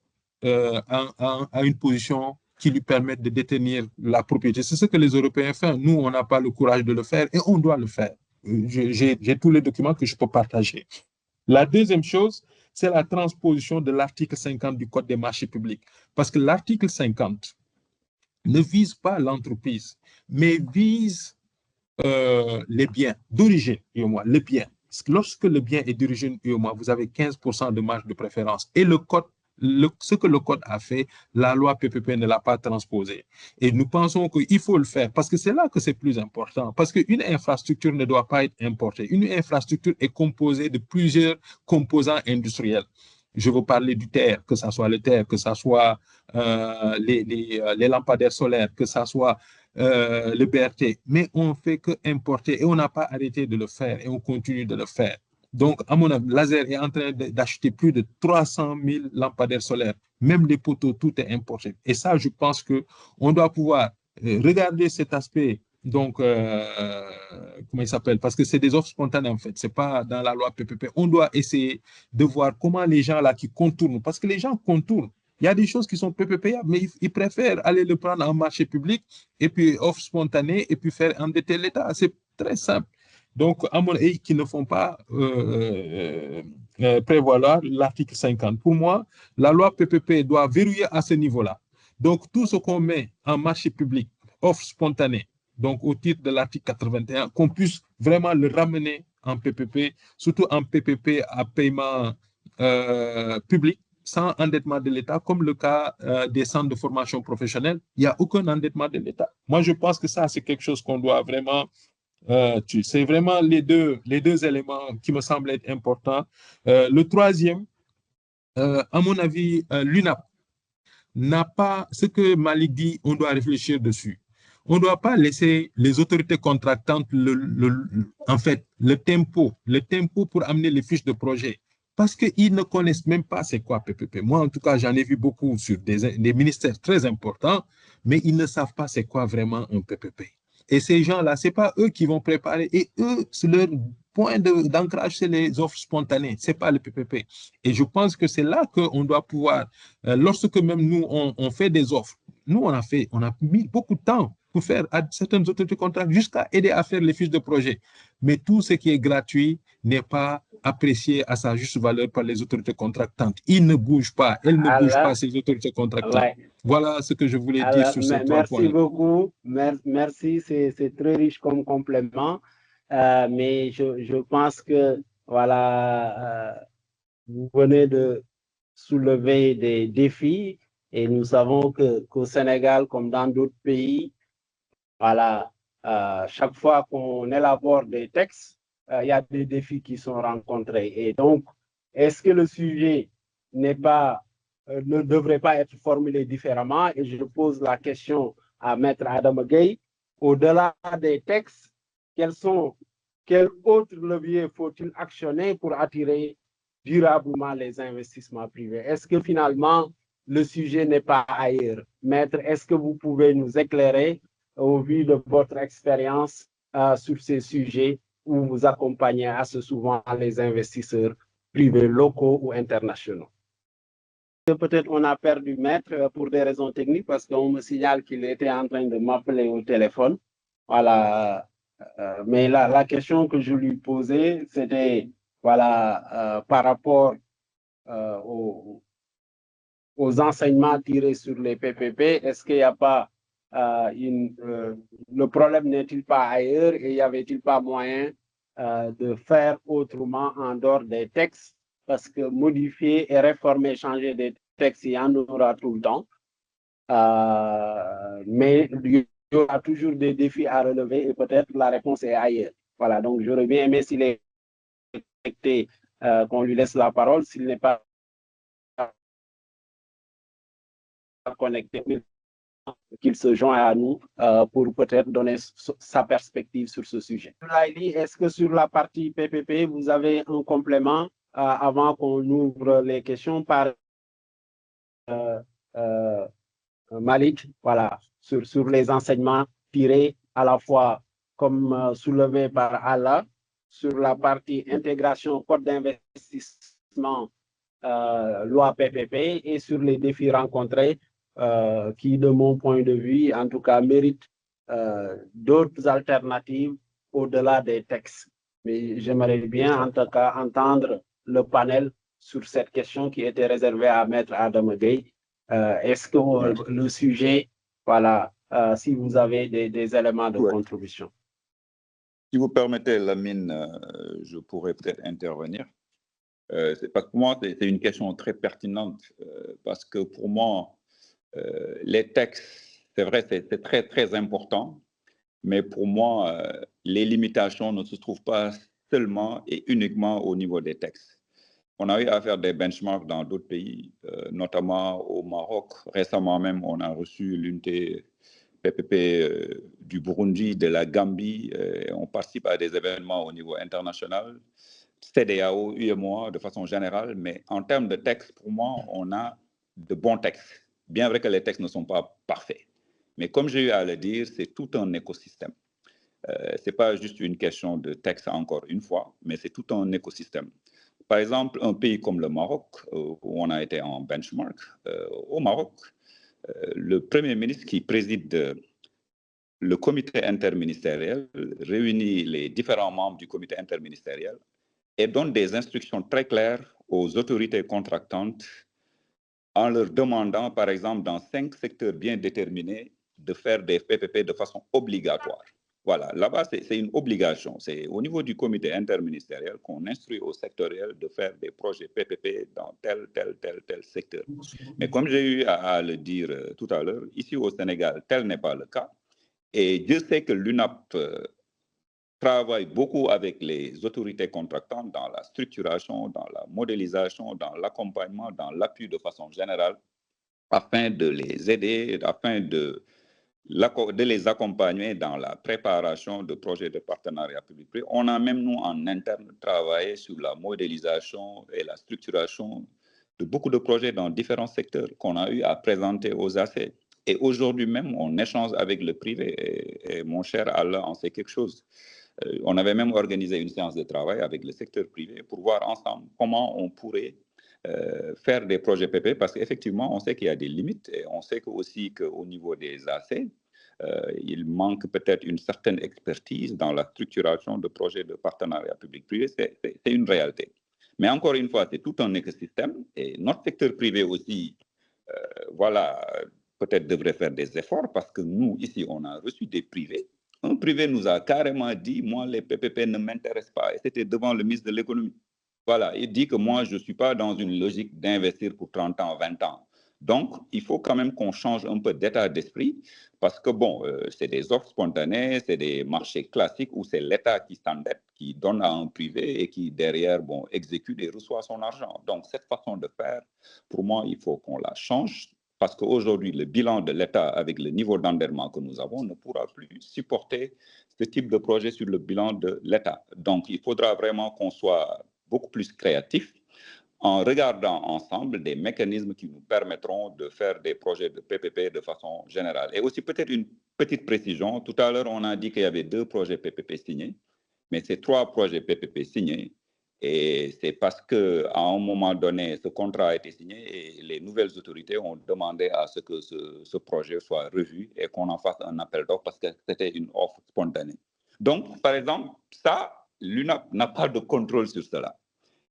à une position qui lui permette de détenir la propriété. C'est ce que les Européens font. Nous, on n'a pas le courage de le faire et on doit le faire. J'ai tous les documents que je peux partager. La deuxième chose, c'est la transposition de l'article 50 du Code des marchés publics. Parce que l'article 50 ne vise pas l'entreprise, mais vise les biens d'origine UEMOA, les biens. Lorsque le bien est d'origine UEMOA, vous avez 15% de marge de préférence. Et le code, ce que le code a fait, la loi PPP ne l'a pas transposé. Et nous pensons qu'il faut le faire parce que c'est là que c'est plus important. Parce qu'une infrastructure ne doit pas être importée. Une infrastructure est composée de plusieurs composants industriels. Je veux parler du terre, que ce soit le terre, que ce soit les lampadaires solaires, que ce soit le BRT, mais on ne fait que importer et on n'a pas arrêté de le faire et on continue de le faire. Donc, à mon avis, Laser est en train d'acheter plus de 300 000 lampadaires solaires. Même les poteaux, tout est importé. Et ça, je pense qu'on doit pouvoir regarder cet aspect. Donc, comment il s'appelle? Parce que c'est des offres spontanées, en fait. Ce n'est pas dans la loi PPP. On doit essayer de voir comment les gens là qui contournent, parce que les gens contournent. Il y a des choses qui sont PPP, mais ils préfèrent aller le prendre en marché public et puis offre spontanée et puis faire endetter l'État. C'est très simple. Donc, à mon avis, qui ne font pas prévaloir l'article 50. Pour moi, la loi PPP doit verrouiller à ce niveau-là. Donc, tout ce qu'on met en marché public, offre spontanée, donc au titre de l'article 81, qu'on puisse vraiment le ramener en PPP, surtout en PPP à paiement public, sans endettement de l'État, comme le cas des centres de formation professionnelle. Il n'y a aucun endettement de l'État. Moi, je pense que ça, c'est quelque chose qu'on doit vraiment... c'est vraiment les deux éléments qui me semblent être importants. Le troisième, à mon avis, l'UNAP n'a pas... Ce que Malik dit, on doit réfléchir dessus. On ne doit pas laisser les autorités contractantes, en fait, le tempo pour amener les fiches de projet. Parce qu'ils ne connaissent même pas c'est quoi PPP. Moi, en tout cas, j'en ai vu beaucoup sur des ministères très importants, mais ils ne savent pas c'est quoi vraiment un PPP. Et ces gens-là, ce n'est pas eux qui vont préparer. Et eux, leur point d'ancrage, c'est les offres spontanées. Ce n'est pas le PPP. Et je pense que c'est là qu'on doit pouvoir, lorsque même nous, on fait des offres, nous, on a mis beaucoup de temps pour faire à certaines autorités contractantes jusqu'à aider à faire les fiches de projet. Mais tout ce qui est gratuit n'est pas apprécié à sa juste valeur par les autorités contractantes. Ils ne bougent pas, elles ne bougent pas, ces autorités contractantes. Ouais. Voilà ce que je voulais dire sur ces trois points. Merci beaucoup. Merci, c'est très riche comme complément. Mais je pense que, voilà, vous venez de soulever des défis et nous savons qu'au Sénégal, comme dans d'autres pays, voilà, chaque fois qu'on élabore des textes, il y a des défis qui sont rencontrés. Et donc, est-ce que le sujet ne devrait pas être formulé différemment? Et je pose la question à Maître Adam Gueye. Au-delà des textes, quel autre levier faut-il actionner pour attirer durablement les investissements privés? Est-ce que finalement, le sujet n'est pas ailleurs? Maître, est-ce que vous pouvez nous éclairer au vu de votre expérience sur ces sujets où vous accompagnez assez souvent les investisseurs privés locaux ou internationaux? Peut-être on a perdu Maître pour des raisons techniques parce qu'on me signale qu'il était en train de m'appeler au téléphone. Voilà. Mais la question que je lui posais, c'était voilà, par rapport aux enseignements tirés sur les PPP? Est-ce qu'il n'y a pas le problème n'est-il pas ailleurs et y avait-il pas moyen de faire autrement en dehors des textes? Parce que modifier et réformer, changer des textes, il y en aura tout le temps. Mais il y aura toujours des défis à relever et peut-être la réponse est ailleurs. Voilà, donc j'aurais bien aimé s'il est connecté, qu'on lui laisse la parole. S'il n'est pas connecté, qu'il se joint à nous pour peut-être donner sa perspective sur ce sujet. Laïli, est-ce que sur la partie PPP, vous avez un complément avant qu'on ouvre les questions par Malik, voilà, sur les enseignements tirés à la fois comme soulevé par Allah, sur la partie intégration, code d'investissement, loi PPP et sur les défis rencontrés qui, de mon point de vue, en tout cas, méritent d'autres alternatives au-delà des textes. Mais j'aimerais bien, en tout cas, entendre le panel sur cette question qui était réservée à Maître Adam Gueye. Est-ce que le sujet, voilà, si vous avez des éléments de contribution. Si vous permettez, Lamine, je pourrais peut-être intervenir. Parce que pour moi, c'est une question très pertinente parce que pour moi, les textes, c'est vrai, c'est très, très important, mais pour moi, les limitations ne se trouvent pas seulement et uniquement au niveau des textes. On a eu à faire des benchmarks dans d'autres pays, notamment au Maroc. Récemment même, on a reçu l'unité PPP du Burundi, de la Gambie. On participe à des événements au niveau international, CEDEAO, UEMOA de façon générale. Mais en termes de textes, pour moi, on a de bons textes. Bien vrai que les textes ne sont pas parfaits. Mais comme j'ai eu à le dire, c'est tout un écosystème. Ce n'est pas juste une question de texte, encore une fois, mais c'est tout un écosystème. Par exemple, un pays comme le Maroc, où on a été en benchmark, au Maroc, le Premier ministre qui préside le comité interministériel réunit les différents membres du comité interministériel et donne des instructions très claires aux autorités contractantes en leur demandant, par exemple, dans 5 secteurs bien déterminés, de faire des PPP de façon obligatoire. Voilà, là-bas, c'est une obligation. C'est au niveau du comité interministériel qu'on instruit au sectoriel de faire des projets PPP dans tel secteur. Mais comme j'ai eu à le dire tout à l'heure, ici au Sénégal, tel n'est pas le cas. Et Dieu sait que l'UNAP travaille beaucoup avec les autorités contractantes dans la structuration, dans la modélisation, dans l'accompagnement, dans l'appui de façon générale, afin de les aider, afin de les accompagner dans la préparation de projets de partenariat public-privé. On a même, nous, en interne, travaillé sur la modélisation et la structuration de beaucoup de projets dans différents secteurs qu'on a eu à présenter aux AC. Et aujourd'hui même, on échange avec le privé. Et mon cher Allah en sait quelque chose. On avait même organisé une séance de travail avec le secteur privé pour voir ensemble comment on pourrait faire des projets PP, parce qu'effectivement, on sait qu'il y a des limites et on sait aussi qu'au niveau des AC, il manque peut-être une certaine expertise dans la structuration de projets de partenariat public-privé. C'est une réalité. Mais encore une fois, c'est tout un écosystème et notre secteur privé aussi, voilà, peut-être devrait faire des efforts parce que nous, ici, on a reçu des privés. Un privé nous a carrément dit, moi, les PPP ne m'intéressent pas. Et c'était devant le ministre de l'économie. Voilà, il dit que moi, je ne suis pas dans une logique d'investir pour 30 ans, 20 ans. Donc, il faut quand même qu'on change un peu d'état d'esprit parce que, bon, c'est des offres spontanées, c'est des marchés classiques où c'est l'État qui s'endette, qui donne à un privé et qui, derrière, bon, exécute et reçoit son argent. Donc, cette façon de faire, pour moi, il faut qu'on la change parce qu'aujourd'hui, le bilan de l'État avec le niveau d'endettement que nous avons ne pourra plus supporter ce type de projet sur le bilan de l'État. Donc, il faudra vraiment qu'on soit beaucoup plus créatif en regardant ensemble des mécanismes qui nous permettront de faire des projets de PPP de façon générale. Et aussi peut-être une petite précision, tout à l'heure on a dit qu'il y avait 2 projets PPP signés, mais c'est 3 projets PPP signés et c'est parce qu'à un moment donné, ce contrat a été signé et les nouvelles autorités ont demandé à ce que ce projet soit revu et qu'on en fasse un appel d'offres parce que c'était une offre spontanée. Donc, par exemple, ça, l'UNAP n'a pas de contrôle sur cela.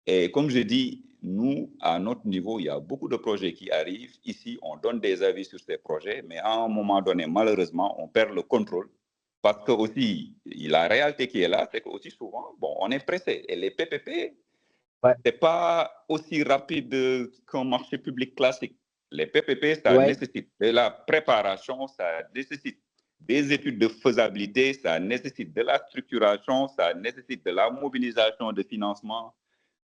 Et comme je dis, nous, à notre niveau, il y a beaucoup de projets qui arrivent. Ici, on donne des avis sur ces projets, mais à un moment donné, malheureusement, on perd le contrôle. Parce que aussi, la réalité qui est là, c'est qu'aussi souvent, bon, on est pressé. Et les PPP, Ouais. c'est pas aussi rapide qu'un marché public classique. Les PPP, ça Ouais. nécessite de la préparation, ça nécessite des études de faisabilité, ça nécessite de la structuration, ça nécessite de la mobilisation de financement,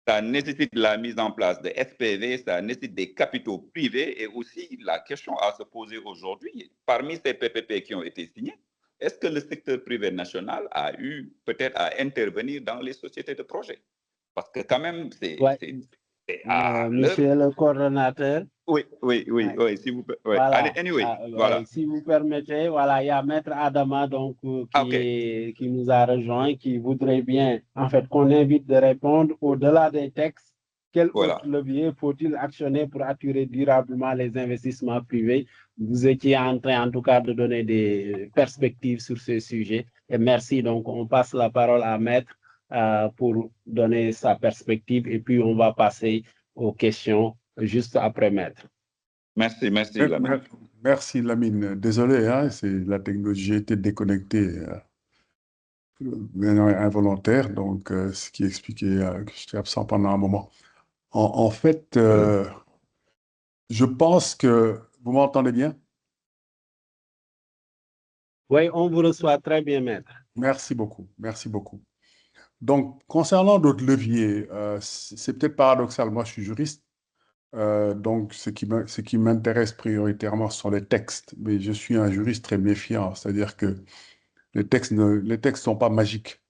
ça nécessite la mise en place de SPV, ça nécessite des capitaux privés et aussi la question à se poser aujourd'hui, parmi ces PPP qui ont été signés, est-ce que le secteur privé national a eu peut-être à intervenir dans les sociétés de projet? Parce que quand même, c'est Ouais. à Monsieur le coordonnateur. Oui, s'il vous plaît. Ouais. Voilà. Anyway, voilà. Si vous permettez, voilà, il y a Maître Adama donc, qui nous a rejoint, qui voudrait bien, en fait, qu'on invite de répondre au-delà des textes. Quel autre levier faut-il actionner pour attirer durablement les investissements privés? Vous étiez en train, en tout cas, de donner des perspectives sur ce sujet. Et merci. Donc, on passe la parole à Maître pour donner sa perspective et puis on va passer aux questions juste après Maître. Merci Lamine. Merci Lamine. Désolé, hein, la technologie était déconnectée involontaire, donc ce qui expliquait que j'étais absent pendant un moment. En fait, je pense que vous m'entendez bien? Oui, on vous reçoit très bien, Maître. Merci beaucoup, merci beaucoup. Donc, concernant d'autres leviers, c'est peut-être paradoxal, moi je suis juriste, donc ce qui m'intéresse prioritairement sont les textes, mais je suis un juriste très méfiant, c'est-à-dire que les textes ne sont pas magiques.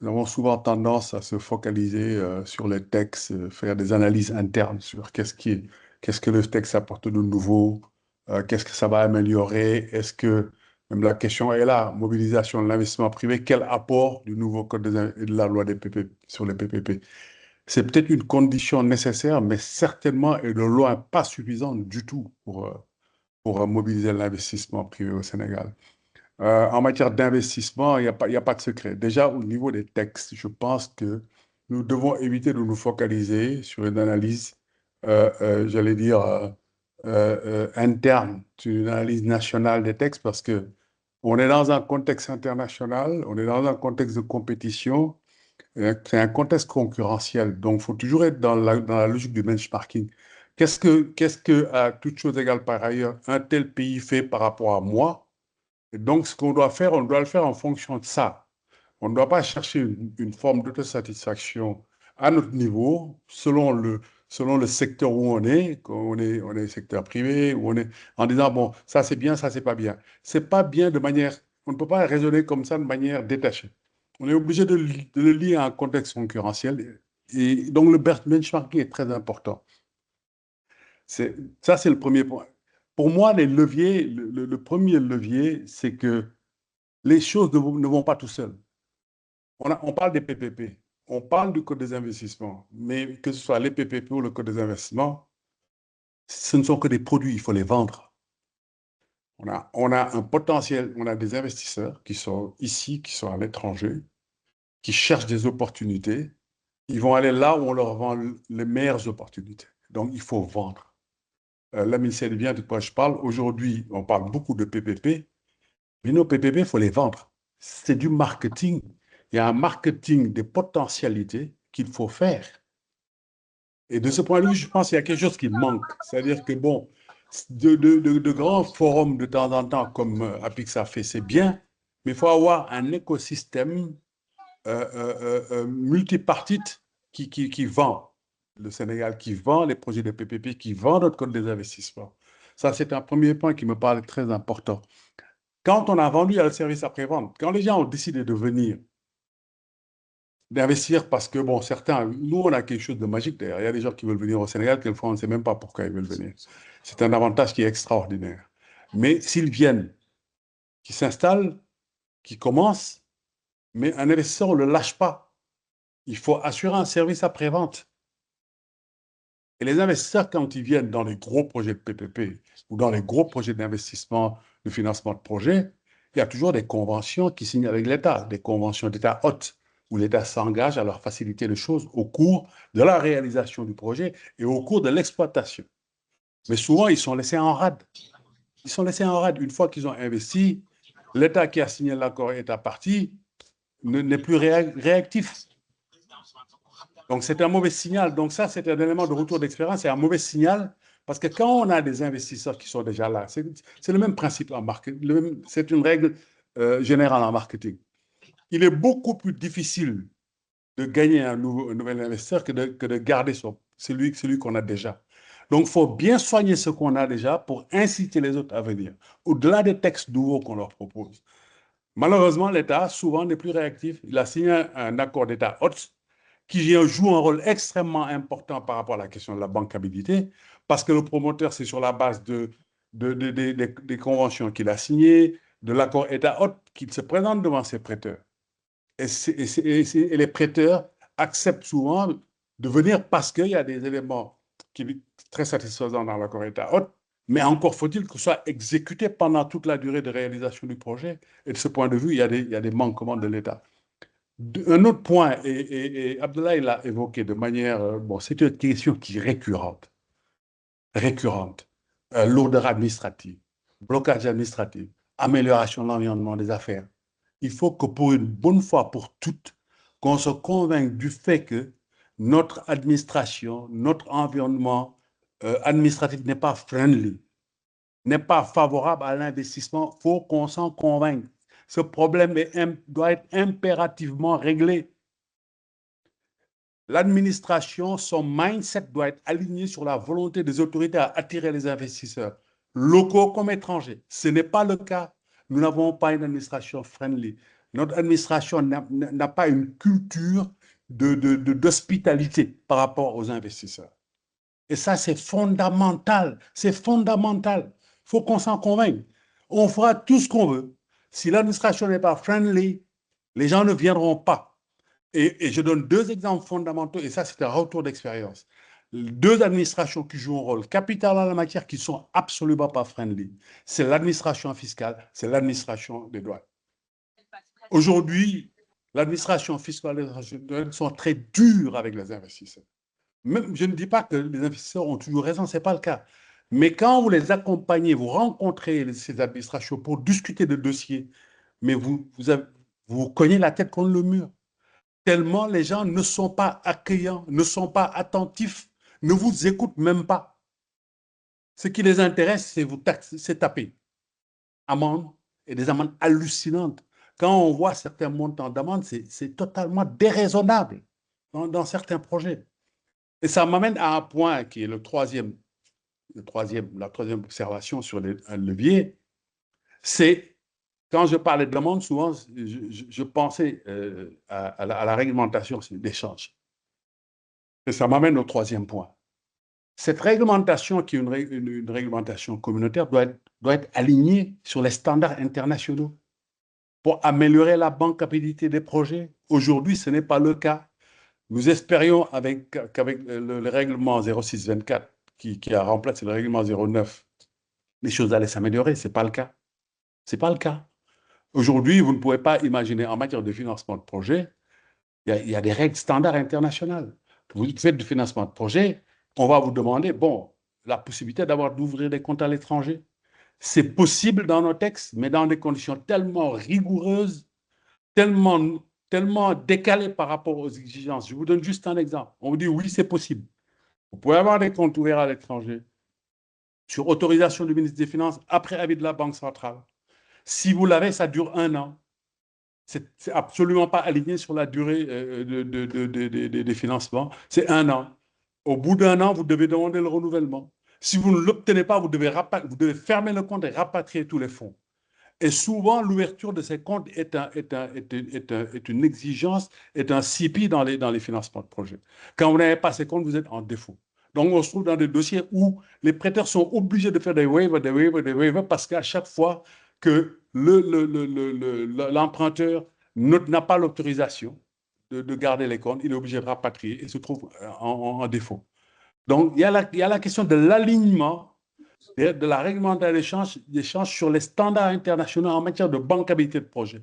Nous avons souvent tendance à se focaliser sur les textes, faire des analyses internes sur qu'est-ce que le texte apporte de nouveau, qu'est-ce que ça va améliorer, est-ce que, même la question est là, mobilisation de l'investissement privé, quel apport du nouveau code et de la loi des PPP, sur les PPP? C'est peut-être une condition nécessaire, mais certainement et de loin pas suffisante du tout pour mobiliser l'investissement privé au Sénégal. En matière d'investissement, il n'y a pas de secret. Déjà, au niveau des textes, je pense que nous devons éviter de nous focaliser sur une analyse, j'allais dire, interne, une analyse nationale des textes, parce que on est dans un contexte international, on est dans un contexte de compétition, c'est un contexte concurrentiel. Donc, il faut toujours être dans la logique du benchmarking. Qu'est-ce que, à toute chose égale par ailleurs, un tel pays fait par rapport à moi? Et donc, ce qu'on doit faire, on doit le faire en fonction de ça. On ne doit pas chercher une forme d'autosatisfaction à notre niveau, selon le secteur où on est secteur privé, où on est, en disant, bon, ça c'est bien, ça c'est pas bien. C'est pas bien de manière, on ne peut pas raisonner comme ça de manière détachée. On est obligé de le lier à un contexte concurrentiel. Et donc, le benchmarking est très important. Ça, c'est le premier point. Pour moi, les leviers, le premier levier, c'est que les choses ne vont pas tout seuls. On parle des PPP, on parle du code des investissements, mais que ce soit les PPP ou le code des investissements, ce ne sont que des produits, il faut les vendre. On a un potentiel, on a des investisseurs qui sont ici, qui sont à l'étranger, qui cherchent des opportunités. Ils vont aller là où on leur vend les meilleures opportunités. Donc, il faut vendre. Lamine sait bien de quoi je parle. Aujourd'hui, on parle beaucoup de PPP, mais nos PPP, il faut les vendre. C'est du marketing. Il y a un marketing des potentialités qu'il faut faire. Et de ce point de vue, je pense qu'il y a quelque chose qui manque. C'est-à-dire que, bon, de grands forums de temps en temps, comme Apix a fait, c'est bien, mais il faut avoir un écosystème multipartite qui vend le Sénégal, qui vend les projets de PPP, qui vend notre code des investissements. Ça, c'est un premier point qui me paraît très important. Quand on a vendu le service après-vente, quand les gens ont décidé de venir, d'investir parce que, bon, certains, nous, on a quelque chose de magique d'ailleurs. Il y a des gens qui veulent venir au Sénégal, quelquefois, on ne sait même pas pourquoi ils veulent venir. C'est un avantage qui est extraordinaire. Mais s'ils viennent, qui s'installent, qui commencent, mais un investisseur, on ne le lâche pas. Il faut assurer un service après-vente. Et les investisseurs, quand ils viennent dans les gros projets de PPP ou dans les gros projets d'investissement, de financement de projets, il y a toujours des conventions qui signent avec l'État, des conventions d'État hautes. où l'État s'engage à leur faciliter les choses au cours de la réalisation du projet et au cours de l'exploitation. Mais souvent, ils sont laissés en rade. Ils sont laissés en rade. Une fois qu'ils ont investi, l'État qui a signé l'accord est parti, n'est plus réactif. Donc, c'est un mauvais signal. Donc, ça, c'est un élément de retour d'expérience. C'est un mauvais signal parce que quand on a des investisseurs qui sont déjà là, c'est le même principe en marketing. C'est une règle générale en marketing. Il est beaucoup plus difficile de gagner un nouvel investisseur que de garder celui qu'on a déjà. Donc, il faut bien soigner ce qu'on a déjà pour inciter les autres à venir, au-delà des textes nouveaux qu'on leur propose. Malheureusement, l'État, souvent, n'est plus réactif. Il a signé un accord d'État hôte qui joue un rôle extrêmement important par rapport à la question de la bancabilité, parce que le promoteur, c'est sur la base des conventions qu'il a signées, de l'accord État hôte, qu'il se présente devant ses prêteurs. Et les prêteurs acceptent souvent de venir parce qu'il y a des éléments qui sont très satisfaisants dans l'accord État hôte, mais encore faut-il que ce soit exécuté pendant toute la durée de réalisation du projet. Et de ce point de vue, il y a des manquements de l'État. Un autre point, et Abdoulaye l'a évoqué de manière, bon, c'est une question qui est récurrente, lourdeur administrative, blocage administratif, amélioration de l'environnement des affaires. Il faut que pour une bonne fois pour toutes, qu'on se convainque du fait que notre administration, notre environnement administratif n'est pas friendly, n'est pas favorable à l'investissement. Il faut qu'on s'en convainque. Ce problème doit être impérativement réglé. L'administration, son mindset doit être aligné sur la volonté des autorités à attirer les investisseurs, locaux comme étrangers. Ce n'est pas le cas. Nous n'avons pas une administration friendly. Notre administration n'a pas une culture d'hospitalité par rapport aux investisseurs. Et ça, c'est fondamental. C'est fondamental. Il faut qu'on s'en convainque. On fera tout ce qu'on veut. Si l'administration n'est pas friendly, les gens ne viendront pas. Et je donne deux exemples fondamentaux, et ça, c'est un retour d'expérience. Deux administrations qui jouent un rôle capital en la matière qui ne sont absolument pas friendly. C'est l'administration fiscale, c'est l'administration des douanes. Aujourd'hui, l'administration fiscale et l'administration des douanes sont très dures avec les investisseurs. Même, je ne dis pas que les investisseurs ont toujours raison, ce n'est pas le cas. Mais quand vous les accompagnez, vous rencontrez ces administrations pour discuter de dossiers, mais vous cognez la tête contre le mur. Tellement les gens ne sont pas accueillants, ne sont pas attentifs, ne vous écoutent même pas. Ce qui les intéresse, c'est taper. Amendes et des amendes hallucinantes. Quand on voit certains montants d'amendes, c'est totalement déraisonnable dans certains projets. Et ça m'amène à un point qui est la troisième observation sur un levier, c'est quand je parlais de demande, souvent, je pensais à la réglementation d'échange. Et ça m'amène au troisième point. Cette réglementation, qui est une réglementation communautaire, doit être alignée sur les standards internationaux pour améliorer la bancabilité des projets. Aujourd'hui, ce n'est pas le cas. Nous espérions qu'avec le règlement 0624, qui a remplacé le règlement 09, les choses allaient s'améliorer. Ce n'est pas le cas. Ce n'est pas le cas. Aujourd'hui, vous ne pouvez pas imaginer, en matière de financement de projet, il y a des règles standards internationales. Vous faites du financement de projet, on va vous demander, bon, la possibilité d'ouvrir des comptes à l'étranger. C'est possible dans nos textes, mais dans des conditions tellement rigoureuses, tellement décalées par rapport aux exigences. Je vous donne juste un exemple. On vous dit, oui, c'est possible. Vous pouvez avoir des comptes ouverts à l'étranger sur autorisation du ministre des Finances, après avis de la Banque centrale. Si vous l'avez, ça dure 1 an. Ce n'est absolument pas aligné sur la durée des financements. C'est 1 an. Au bout d'1 an, vous devez demander le renouvellement. Si vous ne l'obtenez pas, vous devez fermer le compte et rapatrier tous les fonds. Et souvent, l'ouverture de ces comptes est une exigence, est un CP dans les financements de projet. Quand vous n'avez pas ces comptes, vous êtes en défaut. Donc, on se trouve dans des dossiers où les prêteurs sont obligés de faire des waivers, parce qu'à chaque fois que l'emprunteur n'a pas l'autorisation de garder les comptes, il est obligé de rapatrier et se trouve en défaut. Donc, il y a la question de l'alignement de la réglementation d'échange sur les standards internationaux en matière de bancabilité de projet.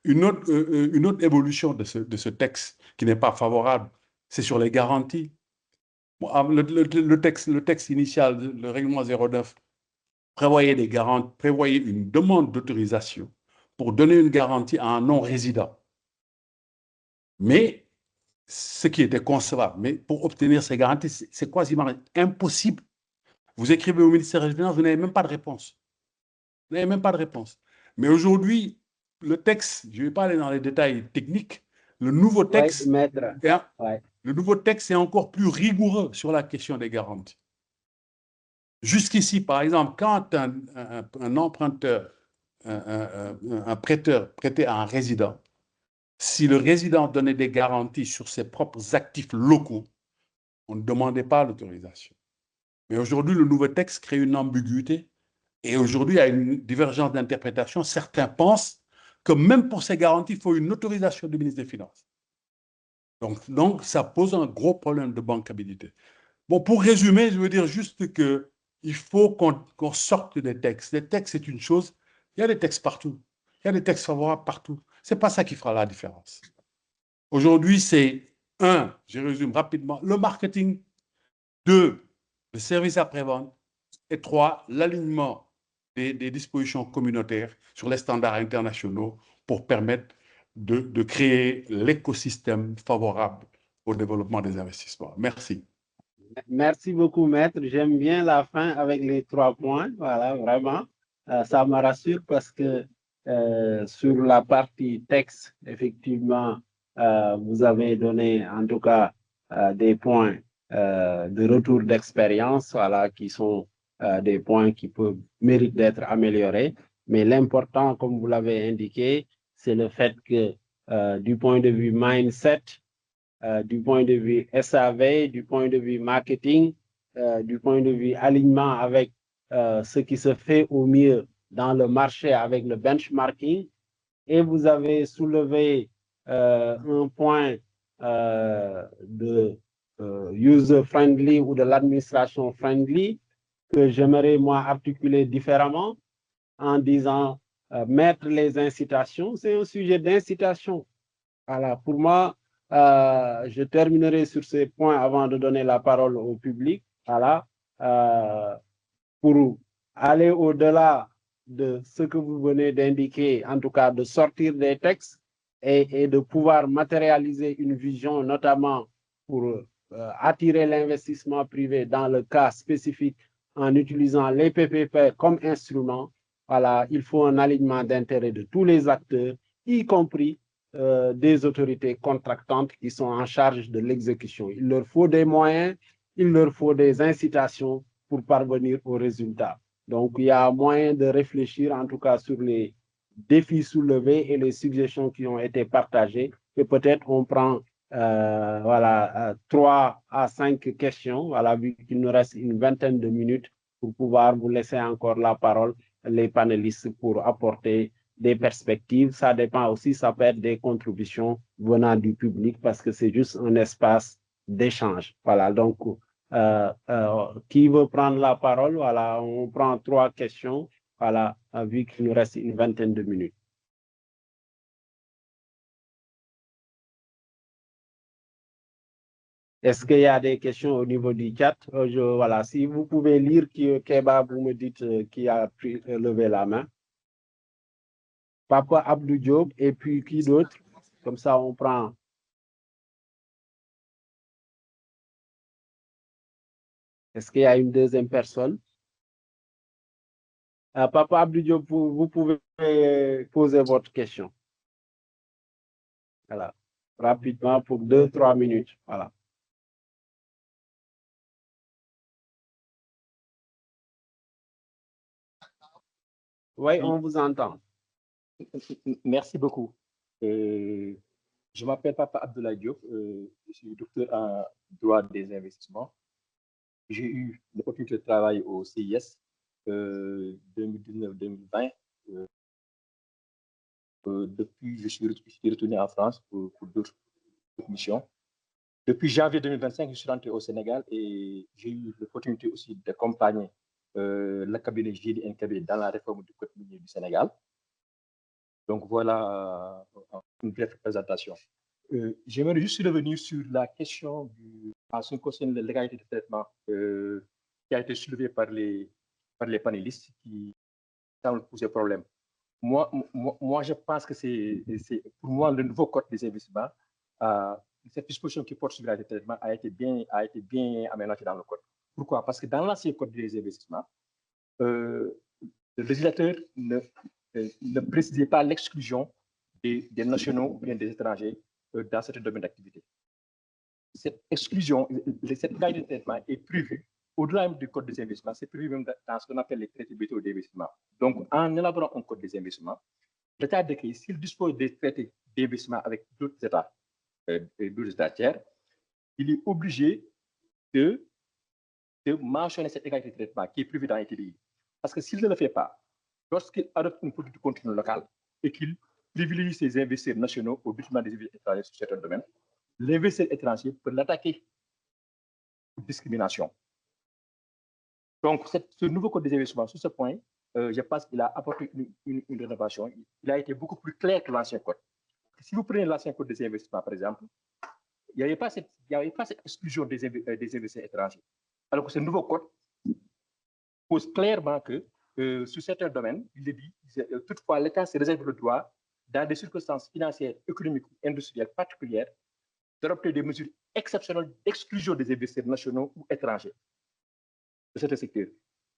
Une autre évolution de ce texte qui n'est pas favorable, c'est sur les garanties. Bon, le texte initial, le règlement 09, prévoyait des garanties, prévoyait une demande d'autorisation pour donner une garantie à un non-résident. Mais ce qui était concevable, mais pour obtenir ces garanties, c'est quasiment impossible. Vous écrivez au ministère des Finances, vous n'avez même pas de réponse. Vous n'avez même pas de réponse. Mais aujourd'hui, le texte, je ne vais pas aller dans les détails techniques, le nouveau texte, le nouveau texte est encore plus rigoureux sur la question des garanties. Jusqu'ici, par exemple, quand un emprunteur, un prêteur prêtait à un résident, si le résident donnait des garanties sur ses propres actifs locaux, on ne demandait pas l'autorisation. Mais aujourd'hui, le nouveau texte crée une ambiguïté. Et aujourd'hui, il y a une divergence d'interprétation. Certains pensent que même pour ces garanties, il faut une autorisation du ministre des Finances. Donc, ça pose un gros problème de bancabilité. Bon, pour résumer, je veux dire juste qu'il faut qu'on sorte des textes. Les textes, c'est une chose. Il y a des textes partout. Il y a des textes favorables partout. Ce n'est pas ça qui fera la différence. Aujourd'hui, c'est je résume rapidement, le marketing. 2, le service après-vente. Et 3, l'alignement des dispositions communautaires sur les standards internationaux pour permettre de créer l'écosystème favorable au développement des investissements. Merci. Merci beaucoup, Maître. J'aime bien la fin avec les 3 points. Voilà, vraiment. Ça me rassure parce que sur la partie texte, effectivement, vous avez donné en tout cas des points de retour d'expérience, voilà, qui sont des points qui peuvent méritent d'être améliorés. Mais l'important, comme vous l'avez indiqué, c'est le fait que du point de vue mindset, du point de vue SAV, du point de vue marketing, du point de vue alignement avec ce qui se fait au mieux dans le marché avec le benchmarking. Et vous avez soulevé un point de user-friendly ou de l'administration friendly que j'aimerais moi articuler différemment en disant mettre les incitations. C'est un sujet d'incitation. Voilà, pour moi, je terminerai sur ces points avant de donner la parole au public. Voilà, pour aller au-delà de ce que vous venez d'indiquer, en tout cas de sortir des textes et de pouvoir matérialiser une vision, notamment pour attirer l'investissement privé dans le cas spécifique en utilisant les PPP comme instrument. Voilà, il faut un alignement d'intérêts de tous les acteurs, y compris des autorités contractantes qui sont en charge de l'exécution. Il leur faut des moyens, il leur faut des incitations pour parvenir aux résultats. Donc, il y a moyen de réfléchir, en tout cas, sur les défis soulevés et les suggestions qui ont été partagées. Et peut-être on prend 3 à 5 questions, voilà, vu qu'il nous reste une vingtaine de minutes pour pouvoir vous laisser encore la parole, les panélistes, pour apporter des perspectives. Ça dépend aussi, ça peut être des contributions venant du public parce que c'est juste un espace d'échange. Voilà, donc, qui veut prendre la parole? Voilà, on prend 3 questions, voilà, vu qu'il nous reste une vingtaine de minutes. Est-ce qu'il y a des questions au niveau du chat? Voilà, si vous pouvez lire, Keba, vous me dites qui a levé la main. Papa Abdou Diop, et puis qui d'autre? Comme ça, on prend. Est-ce qu'il y a une deuxième personne? Papa Abdou Diop, vous pouvez poser votre question. Voilà, rapidement pour 2-3 minutes. Voilà. Oui, on vous entend. Merci beaucoup. Je m'appelle Papa Abdoulaye Diop, je suis docteur en droit des investissements. J'ai eu l'opportunité de travailler au CIS 2019-2020. Depuis, je suis retourné en France pour d'autres missions. Depuis janvier 2025, je suis rentré au Sénégal et j'ai eu l'opportunité aussi d'accompagner le cabinet GD NKB dans la réforme du code minier du Sénégal. Donc voilà une brève présentation. J'aimerais juste revenir sur la question en ce qui concerne la légalité de traitement qui a été soulevée par les panélistes qui semble poser problème. Moi, je pense que c'est pour moi le nouveau code des investissements, cette disposition qui porte sur la légalité de traitement a été bien aménagée dans le code. Pourquoi? Parce que dans l'ancien code des investissements, le législateur ne précisait pas l'exclusion des nationaux ou bien des étrangers dans certains domaines d'activité. Cette exclusion, cette légalité de traitement est prévue au-delà du code des investissements, c'est prévu même dans ce qu'on appelle les traités bilatéraux d'investissement. Donc, en élaborant un code des investissements, l'État décrit s'il dispose des traités d'investissement avec d'autres États et d'autres États tiers, il est obligé de mentionner cette égalité de traitement qui est prévue dans les TDI. Parce que s'il ne le fait pas, lorsqu'il adopte une politique de contenu local et qu'il privilégie ses investisseurs nationaux au détriment des investisseurs étrangers sur certains domaines, l'investisseur étranger peut l'attaquer pour discrimination. Donc, ce nouveau code des investissements, sur ce point, je pense qu'il a apporté une rénovation. Il a été beaucoup plus clair que l'ancien code. Si vous prenez l'ancien code des investissements, par exemple, il n'y avait pas cette exclusion des investisseurs étrangers. Alors que ce nouveau code pose clairement que sur certains domaines, il est dit, toutefois, l'État se réserve le droit, dans des circonstances financières, économiques ou industrielles particulières, d'adopter des mesures exceptionnelles d'exclusion des investisseurs nationaux ou étrangers de certains secteurs.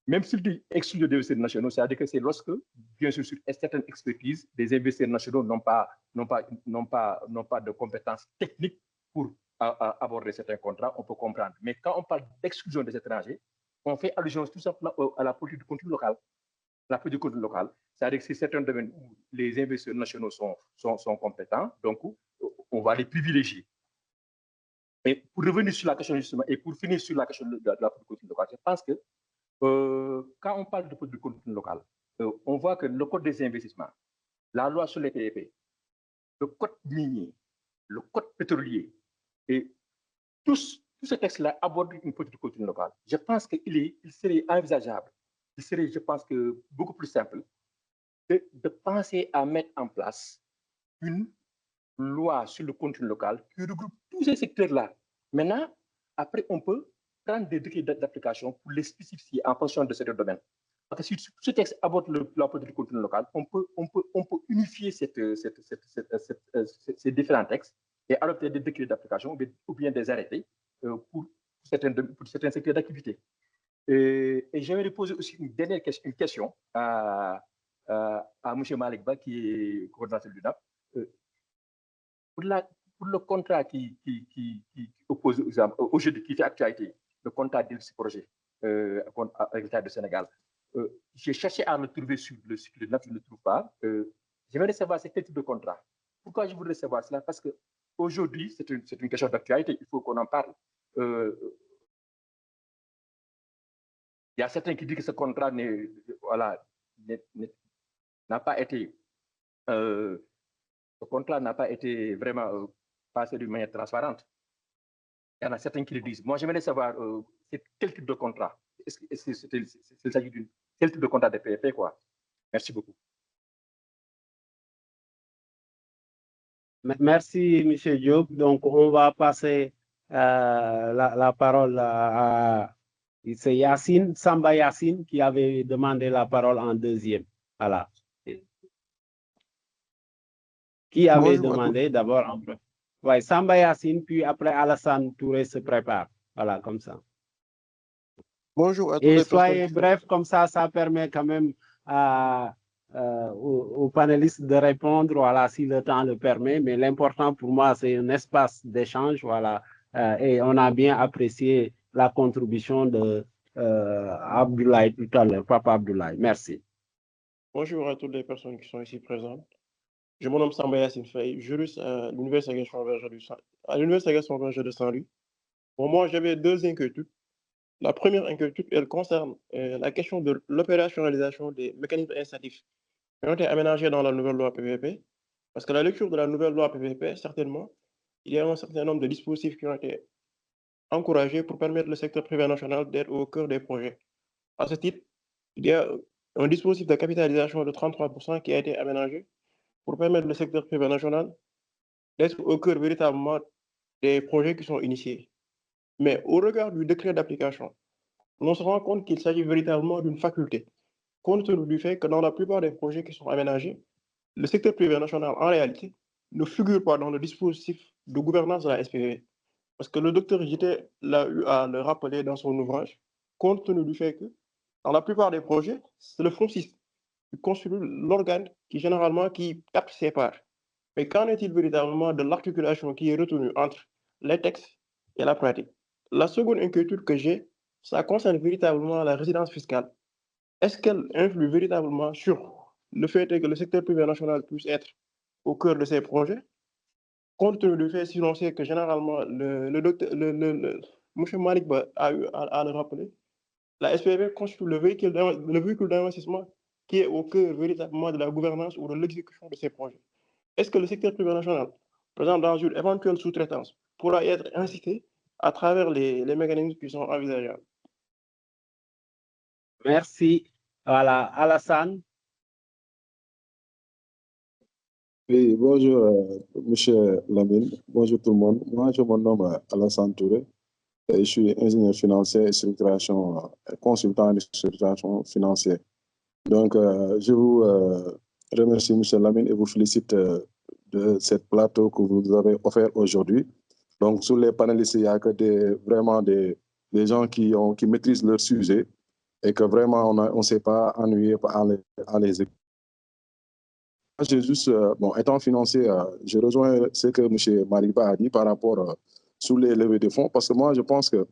Même s'il dit exclusion des investisseurs nationaux, c'est-à-dire que c'est lorsque, bien sûr, sur certaines expertises, des investisseurs nationaux n'ont pas de compétences techniques pour aborder certains contrats, on peut comprendre. Mais quand on parle d'exclusion des étrangers, on fait allusion tout simplement à la politique de contenu local. La politique de contenu local, c'est-à-dire que c'est certains domaines où les investisseurs nationaux sont compétents, donc on va les privilégier. Mais pour revenir sur la question justement, et pour finir sur la question de la politique de contenu local, je pense que quand on parle de politique de contenu local, on voit que le code des investissements, la loi sur les PPP, le code minier, le code pétrolier, et tous ces textes-là abordent une politique de contenu local. Je pense qu'il serait envisageable, il serait, je pense, que beaucoup plus simple de penser à mettre en place une loi sur le contenu local qui regroupe tous ces secteurs-là. Maintenant, après, on peut prendre des décrets d'application pour les spécifier en fonction de certains domaines. Parce que si ce texte aborde la politique du contenu local, on peut unifier ces différents textes et adopter des décrets d'application ou bien des arrêtés pour certains secteurs d'activité. Et j'aimerais poser aussi une dernière question à M. Malik Ba, qui est coordinateur du NAP. Pour le contrat qui oppose aujourd'hui, qui fait actualité, le contrat d'ILC projet avec l'État du Sénégal, j'ai cherché à le trouver sur le site de NAP, je ne le trouve pas. J'aimerais savoir c'est quel type de contrat. Pourquoi je voudrais savoir cela? Parce qu'aujourd'hui, c'est une question d'actualité, il faut qu'on en parle. Il y a certains qui disent que ce contrat n'a pas été... ce contrat n'a pas été vraiment passé d'une manière transparente. Il y en a certains qui le disent. Moi, j'aimerais savoir c'est quel type de contrat. Est-ce qu'il s'agit d'un quel type de contrat de PFP, quoi? Merci beaucoup. Merci, M. Diop. Donc, on va passer la parole à c'est Yacine, Samba Yacine, qui avait demandé la parole en deuxième. Voilà. Qui avait demandé d'abord en premier? Oui, Samba Yacine, puis après Alassane Touré se prépare. Voilà, comme ça. Bonjour à tous. Et soyez bref, comme ça permet quand même aux panélistes de répondre, voilà, si le temps le permet. Mais l'important pour moi, c'est un espace d'échange, voilà. Et on a bien apprécié la contribution de Abdoulaye tout à l'heure, Papa Abdoulaye. Merci. Bonjour à toutes les personnes qui sont ici présentes. Je me nomme Samba Yacine Faye, juriste à l'Université Gaston Berger de Saint-Louis. Pour moi, j'avais deux inquiétudes. La première inquiétude, elle concerne la question de l'opérationnalisation des mécanismes incitatifs qui ont été aménagés dans la nouvelle loi PVP. Parce que la lecture de la nouvelle loi PVP, certainement, il y a un certain nombre de dispositifs qui ont été encouragés pour permettre le secteur privé national d'être au cœur des projets. À ce titre, il y a un dispositif de capitalisation de 33% qui a été aménagé pour permettre le secteur privé national d'être au cœur véritablement des projets qui sont initiés. Mais au regard du décret d'application, on se rend compte qu'il s'agit véritablement d'une faculté, compte tenu du fait que dans la plupart des projets qui sont aménagés, le secteur privé national, en réalité, ne figure pas dans le dispositif de gouvernance de la SPV. Parce que le docteur JT l'a eu à le rappeler dans son ouvrage, compte tenu du fait que dans la plupart des projets, c'est le FONSIS qui constitue l'organe qui capte ses parts. Mais qu'en est-il véritablement de l'articulation qui est retenue entre les textes et la pratique? La seconde inquiétude que j'ai, ça concerne véritablement la résidence fiscale. Est-ce qu'elle influe véritablement sur le fait que le secteur privé national puisse être au cœur de ces projets? Compte tenu du fait, si l'on sait que généralement, M. Malik a eu à le rappeler, la SPV constitue le véhicule d'investissement qui est au cœur véritablement de la gouvernance ou de l'exécution de ces projets. Est-ce que le secteur privé national, présent dans une éventuelle sous-traitance, pourra être incité à travers les mécanismes qui sont envisageables? Merci. Voilà, Alassane. Oui, bonjour, monsieur Lamine. Bonjour tout le monde. Moi, je me nomme Alassane Touré. Et je suis ingénieur financier et structuration, consultant en structuration financière. Donc, je vous remercie, monsieur Lamine, et vous félicite de cette plateau que vous nous avez offert aujourd'hui. Donc, sur les panélistes, il n'y a que vraiment des gens qui maîtrisent leur sujet et que vraiment on ne s'est pas ennuyé à les écouter. J'ai juste, étant financier, je rejoins ce que M. Mariba a dit par rapport sur les levées de fonds, parce que moi, je pense que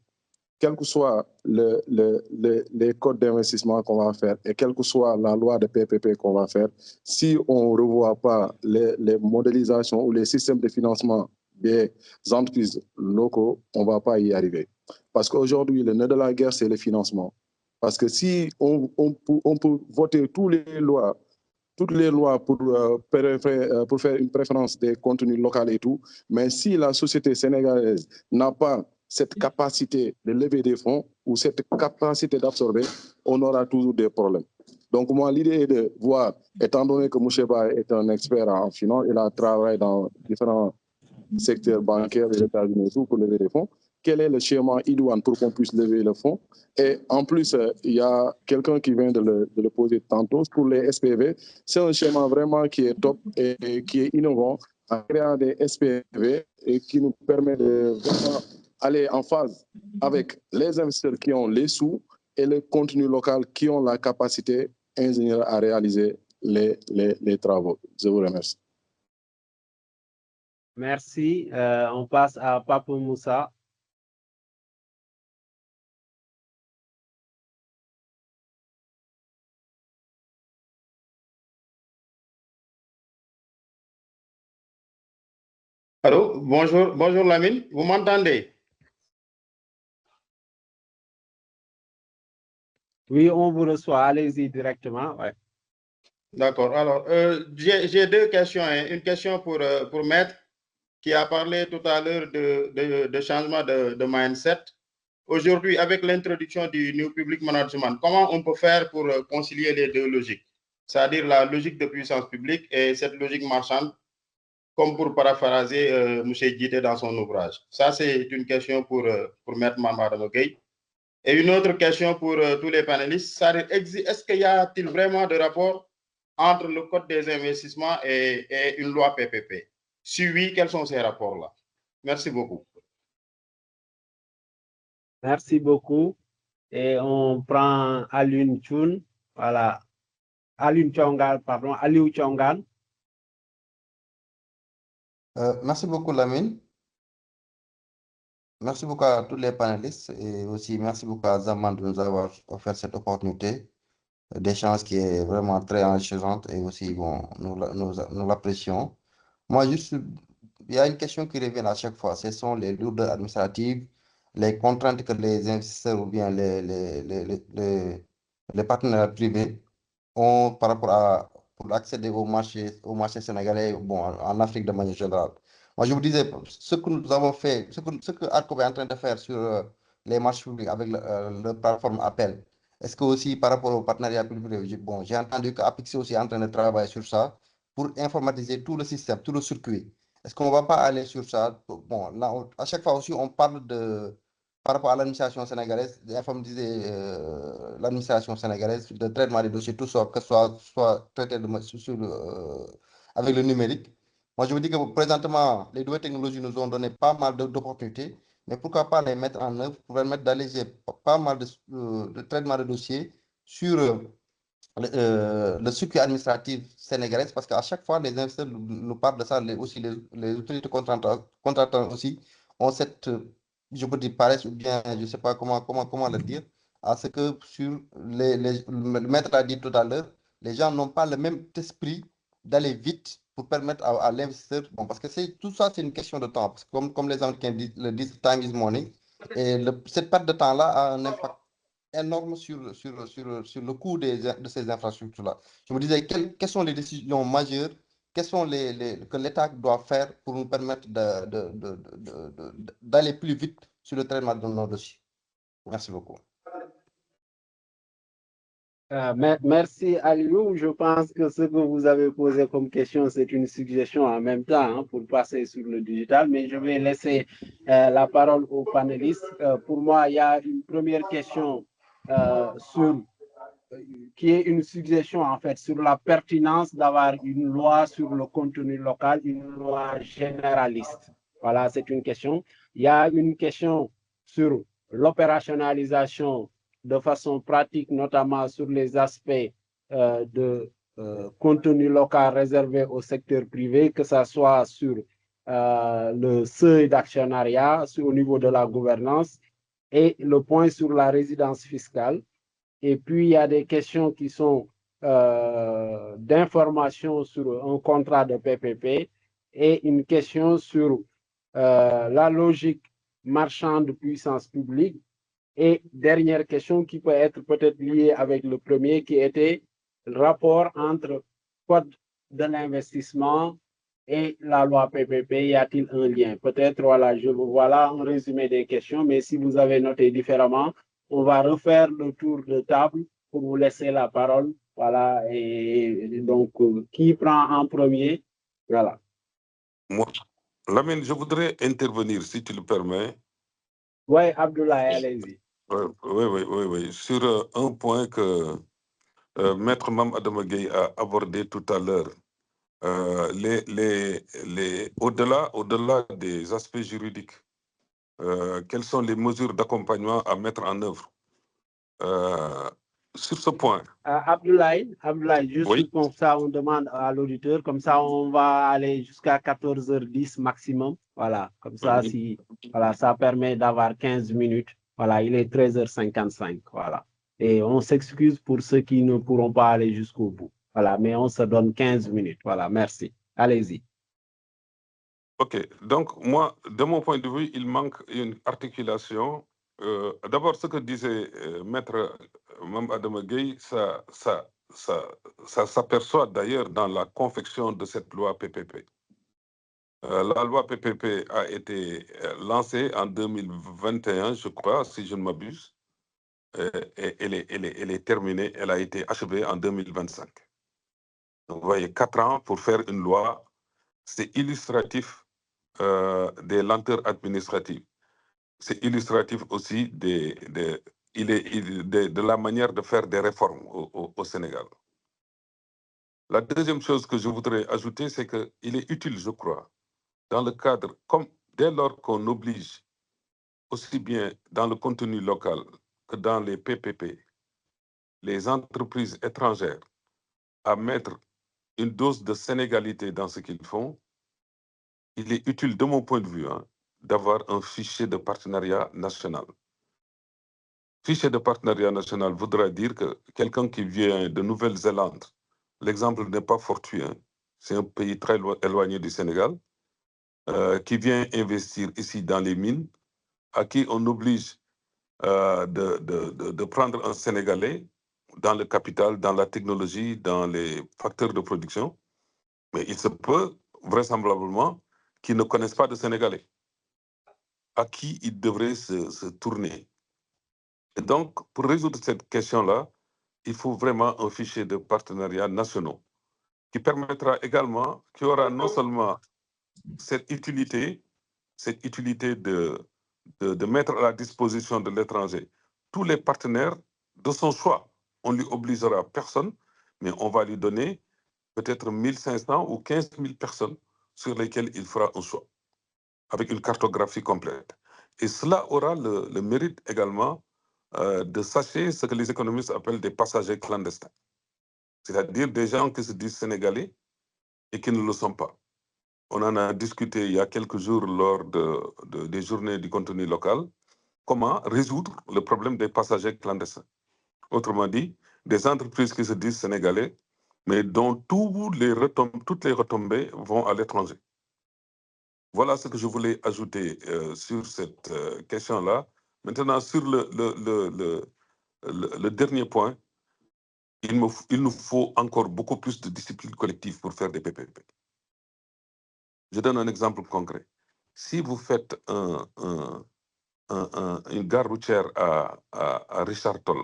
quel que soit les codes d'investissement qu'on va faire et quelle que soit la loi de PPP qu'on va faire, si on ne revoit pas les modélisations ou les systèmes de financement des entreprises locaux, on ne va pas y arriver. Parce qu'aujourd'hui, le nœud de la guerre, c'est le financement. Parce que si on peut voter toutes les lois pour faire une préférence des contenus locaux et tout, mais si la société sénégalaise n'a pas cette capacité de lever des fonds ou cette capacité d'absorber, on aura toujours des problèmes. Donc moi, l'idée est de voir, étant donné que Moucheba est un expert en finance, il a travaillé dans différents secteurs bancaires des États-Unis et tout pour lever des fonds, quel est le schéma idoine pour qu'on puisse lever le fonds? Et en plus, il y a quelqu'un qui vient de le poser tantôt. Pour les SPV, c'est un schéma vraiment qui est top et qui est innovant en créant des SPV et qui nous permet de vraiment aller en phase avec les investisseurs qui ont les sous et le contenu local qui ont la capacité ingénieure à réaliser les travaux. Je vous remercie. Merci. On passe à Papou Moussa. Allô, bonjour Lamine, vous m'entendez? Oui, on vous reçoit, allez-y directement. Ouais. D'accord, alors j'ai deux questions. Une question pour Maître qui a parlé tout à l'heure de changement de mindset. Aujourd'hui, avec l'introduction du New Public Management, comment on peut faire pour concilier les deux logiques? C'est-à-dire la logique de puissance publique et cette logique marchande, comme pour paraphraser M. Djité dans son ouvrage. Ça, c'est une question pour Maître Mamadou Gueye. Et une autre question pour tous les panélistes, est-ce qu'il y a-t-il vraiment de rapport entre le Code des investissements et une loi PPP? Si oui, quels sont ces rapports-là? Merci beaucoup. Merci beaucoup. Et on prend Alioune Thioune. Voilà. Alioune Thiongan, pardon, Aliou Thiongan. Merci beaucoup, Lamine. Merci beaucoup à tous les panélistes et aussi merci beaucoup à Zaman de nous avoir offert cette opportunité d'échange qui est vraiment très enrichissante et aussi, bon, nous l'apprécions. Moi, juste, il y a une question qui revient à chaque fois, ce sont les lourdeurs administratives, les contraintes que les investisseurs ou bien les partenaires privés ont par rapport pour accéder au marché sénégalais, bon, en Afrique de manière générale. Moi, je vous disais, ce que nous avons fait, ce que ARCOP est en train de faire sur les marchés publics avec la plateforme Appel, est-ce que aussi par rapport au partenariat public, bon, j'ai entendu qu'Apix aussi est en train de travailler sur ça pour informatiser tout le système, tout le circuit. Est-ce qu'on ne va pas aller sur ça? Bon, là, à chaque fois aussi, on parle par rapport à l'administration sénégalaise, d'informatiser l'administration sénégalaise, de traitement des dossiers, tout ça, que ce soit traité avec le numérique. Moi, je vous dis que présentement, les nouvelles technologies nous ont donné pas mal d'opportunités, mais pourquoi pas les mettre en œuvre pour permettre d'alléger pas mal de traitement de dossiers sur le circuit administratif sénégalais, parce qu'à chaque fois, les investisseurs nous parlent de ça, aussi les autorités contractantes aussi ont cette, je peux dire, paresse, ou bien, je ne sais pas comment le dire, à ce que sur le maître a dit tout à l'heure, les gens n'ont pas le même esprit d'aller vite pour permettre à l'investisseur, bon, parce que tout ça, c'est une question de temps, parce que comme les Américains le disent, time is money, et cette perte de temps-là a un impact énorme sur le coût de ces infrastructures-là. Je me disais, quelles sont les décisions majeures, que l'État doit faire pour nous permettre d'aller plus vite sur le traitement de nos dossiers. Merci beaucoup. Merci Aliou. Je pense que ce que vous avez posé comme question, c'est une suggestion en même temps pour passer sur le digital, mais je vais laisser la parole aux panélistes. Pour moi, il y a une première question qui est une suggestion en fait sur la pertinence d'avoir une loi sur le contenu local, une loi généraliste. Voilà, c'est une question. Il y a une question sur l'opérationnalisation de façon pratique, notamment sur les aspects de contenu local réservé au secteur privé, que ce soit sur le seuil d'actionnariat, au niveau de la gouvernance, et le point sur la résidence fiscale. Et puis, il y a des questions qui sont d'information sur un contrat de PPP et une question sur la logique marchande de puissance publique. Et dernière question qui peut être peut-être liée avec le premier, qui était le rapport entre code de l'investissement et la loi PPP. Y a-t-il un lien? Peut-être, voilà un résumé des questions, mais si vous avez noté différemment, on va refaire le tour de table pour vous laisser la parole. Voilà, et donc, qui prend en premier? Voilà. Moi, Lamine, je voudrais intervenir, si tu le permets. Oui, Abdoulaye, allez-y. Oui. Sur un point que Maître Mam Adama Gueye a abordé tout à l'heure. Au-delà des aspects juridiques, quelles sont les mesures d'accompagnement à mettre en œuvre sur ce point? Abdoulaye, juste Oui. comme ça, on demande à l'auditeur, comme ça, on va aller jusqu'à 14h10 maximum. Voilà, comme ça, voilà, ça permet d'avoir 15 minutes. Voilà, il est 13h55. Voilà. Et on s'excuse pour ceux qui ne pourront pas aller jusqu'au bout. Voilà, mais on se donne 15 minutes. Voilà, merci. Allez-y. OK. Donc, moi, de mon point de vue, il manque une articulation. D'abord, ce que disait Maître Mam Adama Gueye, ça s'aperçoit d'ailleurs dans la confection de cette loi PPP. La loi PPP a été lancée en 2021, je crois, si je ne m'abuse. Et elle est terminée, elle a été achevée en 2025. Donc, vous voyez, 4 ans pour faire une loi, c'est illustratif des lenteurs administratives. C'est illustratif aussi de la manière de faire des réformes au Sénégal. La deuxième chose que je voudrais ajouter, c'est qu'il est utile, je crois, dans le cadre, comme dès lors qu'on oblige, aussi bien dans le contenu local que dans les PPP, les entreprises étrangères à mettre une dose de sénégalité dans ce qu'ils font, il est utile, de mon point de vue, d'avoir un fichier de partenariat national. Fichier de partenariat national voudra dire que quelqu'un qui vient de Nouvelle-Zélande, l'exemple n'est pas fortuit, c'est un pays très éloigné du Sénégal, qui vient investir ici dans les mines, à qui on oblige de prendre un Sénégalais dans le capital, dans la technologie, dans les facteurs de production, mais il se peut vraisemblablement qu'ils ne connaissent pas de Sénégalais, à qui ils devraient se tourner. Et donc, pour résoudre cette question-là, il faut vraiment un fichier de partenariat nationaux. qui permettra également, qui aura non seulement cette utilité de mettre à la disposition de l'étranger tous les partenaires de son choix. On ne lui obligera personne, mais on va lui donner peut-être 1500 ou 15 000 personnes sur lesquelles il fera un choix, avec une cartographie complète. Et cela aura le mérite également de sacher ce que les économistes appellent des passagers clandestins, c'est-à-dire des gens qui se disent sénégalais et qui ne le sont pas. On en a discuté il y a quelques jours lors des journées du contenu local, comment résoudre le problème des passagers clandestins. Autrement dit, des entreprises qui se disent sénégalais, mais dont toutes les retombées vont à l'étranger. Voilà ce que je voulais ajouter sur cette question-là. Maintenant, sur le dernier point, il nous faut encore beaucoup plus de discipline collective pour faire des PPP. Je donne un exemple concret. Si vous faites une gare routière à Richard Toll,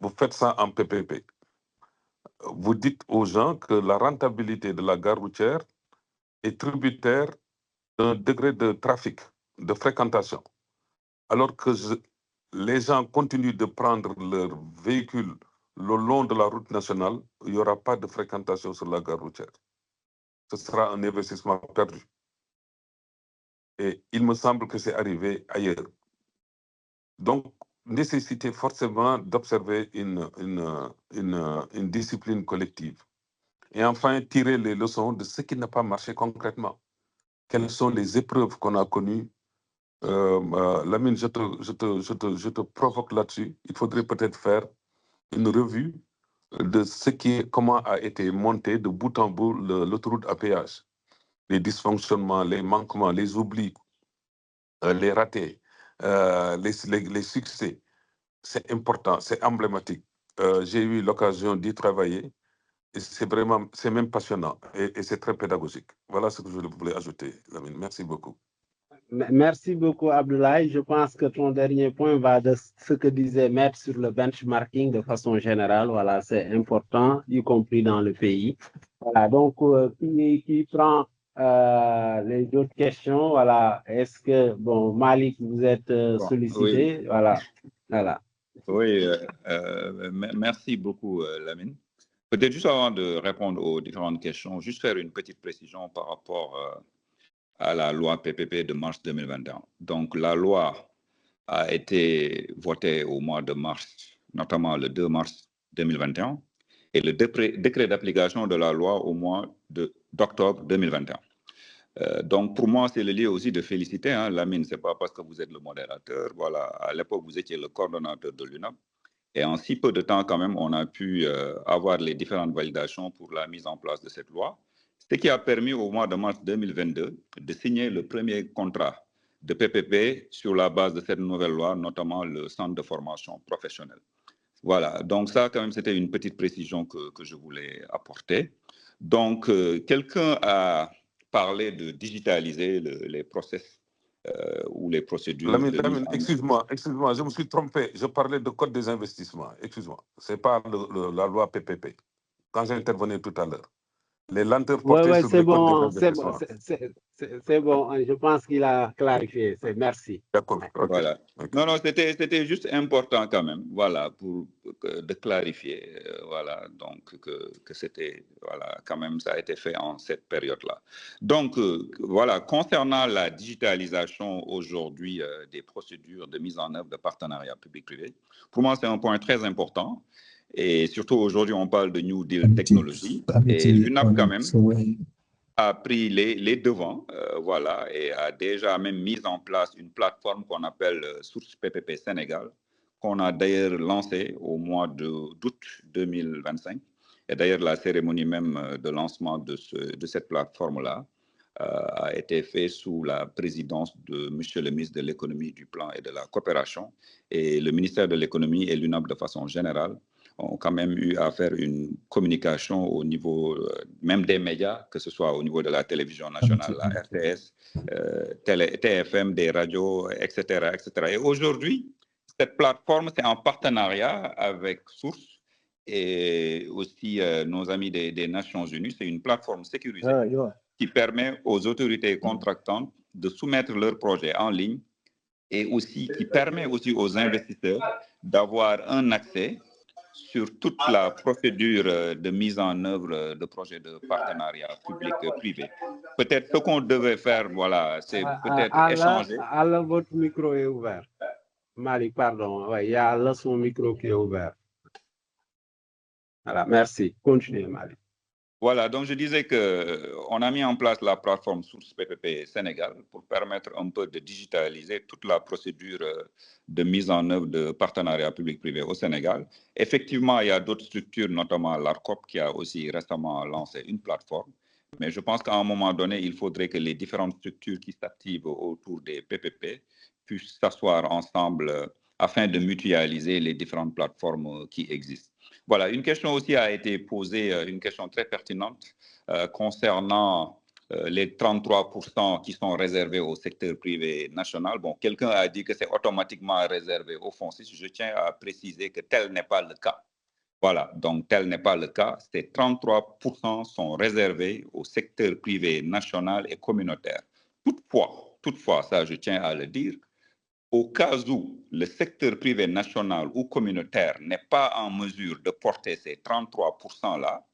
vous faites ça en PPP. Vous dites aux gens que la rentabilité de la gare routière est tributaire d'un degré de trafic, de fréquentation. Alors que les gens continuent de prendre leur véhicule le long de la route nationale, il n'y aura pas de fréquentation sur la gare routière. Ce sera un investissement perdu. Et il me semble que c'est arrivé ailleurs. Donc, nécessité forcément d'observer une discipline collective. Et enfin, tirer les leçons de ce qui n'a pas marché concrètement. Quelles sont les épreuves qu'on a connues? Lamine, je te provoque là-dessus. Il faudrait peut-être faire une revue de comment a été monté de bout en bout l'autoroute à péage. Les dysfonctionnements, les manquements, les oublis, les ratés, les succès. C'est important, c'est emblématique. J'ai eu l'occasion d'y travailler et c'est même passionnant et c'est très pédagogique. Voilà ce que je voulais ajouter, Lamine. Merci beaucoup. Merci beaucoup, Abdoulaye. Je pense que ton dernier point va de ce que disait Maître sur le benchmarking de façon générale. Voilà, c'est important, y compris dans le pays. Voilà, donc, qui prend les autres questions? Voilà, est-ce que, bon, Malik, vous êtes sollicité? Oui. Voilà. Oui, merci beaucoup, Lamine. Peut-être juste avant de répondre aux différentes questions, juste faire une petite précision par rapport à la loi PPP de mars 2021. Donc, la loi a été votée au mois de mars, notamment le 2 mars 2021, et le décret d'application de la loi au mois d'octobre 2021. Donc, pour moi, c'est le lieu aussi de féliciter, hein, Lamine, ce n'est pas parce que vous êtes le modérateur. Voilà, à l'époque, vous étiez le coordonnateur de l'UNAP. Et en si peu de temps, quand même, on a pu avoir les différentes validations pour la mise en place de cette loi, ce qui a permis au mois de mars 2022 de signer le premier contrat de PPP sur la base de cette nouvelle loi, notamment le centre de formation professionnelle. Voilà, donc ça, quand même, c'était une petite précision que je voulais apporter. Donc, quelqu'un a parlé de digitaliser les process ou les procédures. Lamine, excuse-moi, je me suis trompé. Je parlais de code des investissements. Excuse-moi, ce n'est pas la loi PPP. Quand j'intervenais tout à l'heure, les lenteurs portées sur le code des investissements. C'est bon, je pense qu'il a clarifié. Merci. D'accord. Okay. Voilà. Okay. Non, c'était juste important quand même, voilà, de clarifier, voilà, donc que c'était, voilà, quand même, ça a été fait en cette période-là. Donc, voilà, concernant la digitalisation aujourd'hui des procédures de mise en œuvre de partenariat public-privé, pour moi, c'est un point très important. Et surtout, aujourd'hui, on parle de New Deal technologie. Et l'UNAP, quand même, a pris les devants, voilà, et a déjà même mis en place une plateforme qu'on appelle Source PPP Sénégal, qu'on a d'ailleurs lancée au mois d'août 2025. Et d'ailleurs, la cérémonie même de lancement de cette plateforme-là a été faite sous la présidence de Monsieur le ministre de l'Économie, du Plan et de la Coopération. Et le ministère de l'Économie et l'UNAP de façon générale ont quand même eu à faire une communication au niveau même des médias, que ce soit au niveau de la télévision nationale, la RTS, TFM, des radios, etc., etc. Et aujourd'hui, cette plateforme, c'est en partenariat avec Source et aussi nos amis des Nations Unies. C'est une plateforme sécurisée qui permet aux autorités contractantes de soumettre leurs projets en ligne et aussi qui permet aussi aux investisseurs d'avoir un accès sur toute la procédure de mise en œuvre de projets de partenariat public-privé. Peut-être ce qu'on devait faire, voilà, c'est peut-être échanger. Allah, votre micro est ouvert. Malik, pardon, ouais, il y a Allah, son micro qui est ouvert. Voilà, merci. Continuez, Malik. Voilà, donc je disais qu'on a mis en place la plateforme Source PPP Sénégal pour permettre un peu de digitaliser toute la procédure de mise en œuvre de partenariat public-privé au Sénégal. Effectivement, il y a d'autres structures, notamment l'ARCOP, qui a aussi récemment lancé une plateforme. Mais je pense qu'à un moment donné, il faudrait que les différentes structures qui s'activent autour des PPP puissent s'asseoir ensemble afin de mutualiser les différentes plateformes qui existent. Voilà, une question aussi a été posée, une question très pertinente concernant les 33% qui sont réservés au secteur privé national. Bon, quelqu'un a dit que c'est automatiquement réservé au FONSIS. Je tiens à préciser que tel n'est pas le cas. Voilà, donc tel n'est pas le cas. Ces 33% sont réservés au secteur privé national et communautaire. Toutefois, ça je tiens à le dire, au cas où le secteur privé national ou communautaire n'est pas en mesure de porter ces 33%-là,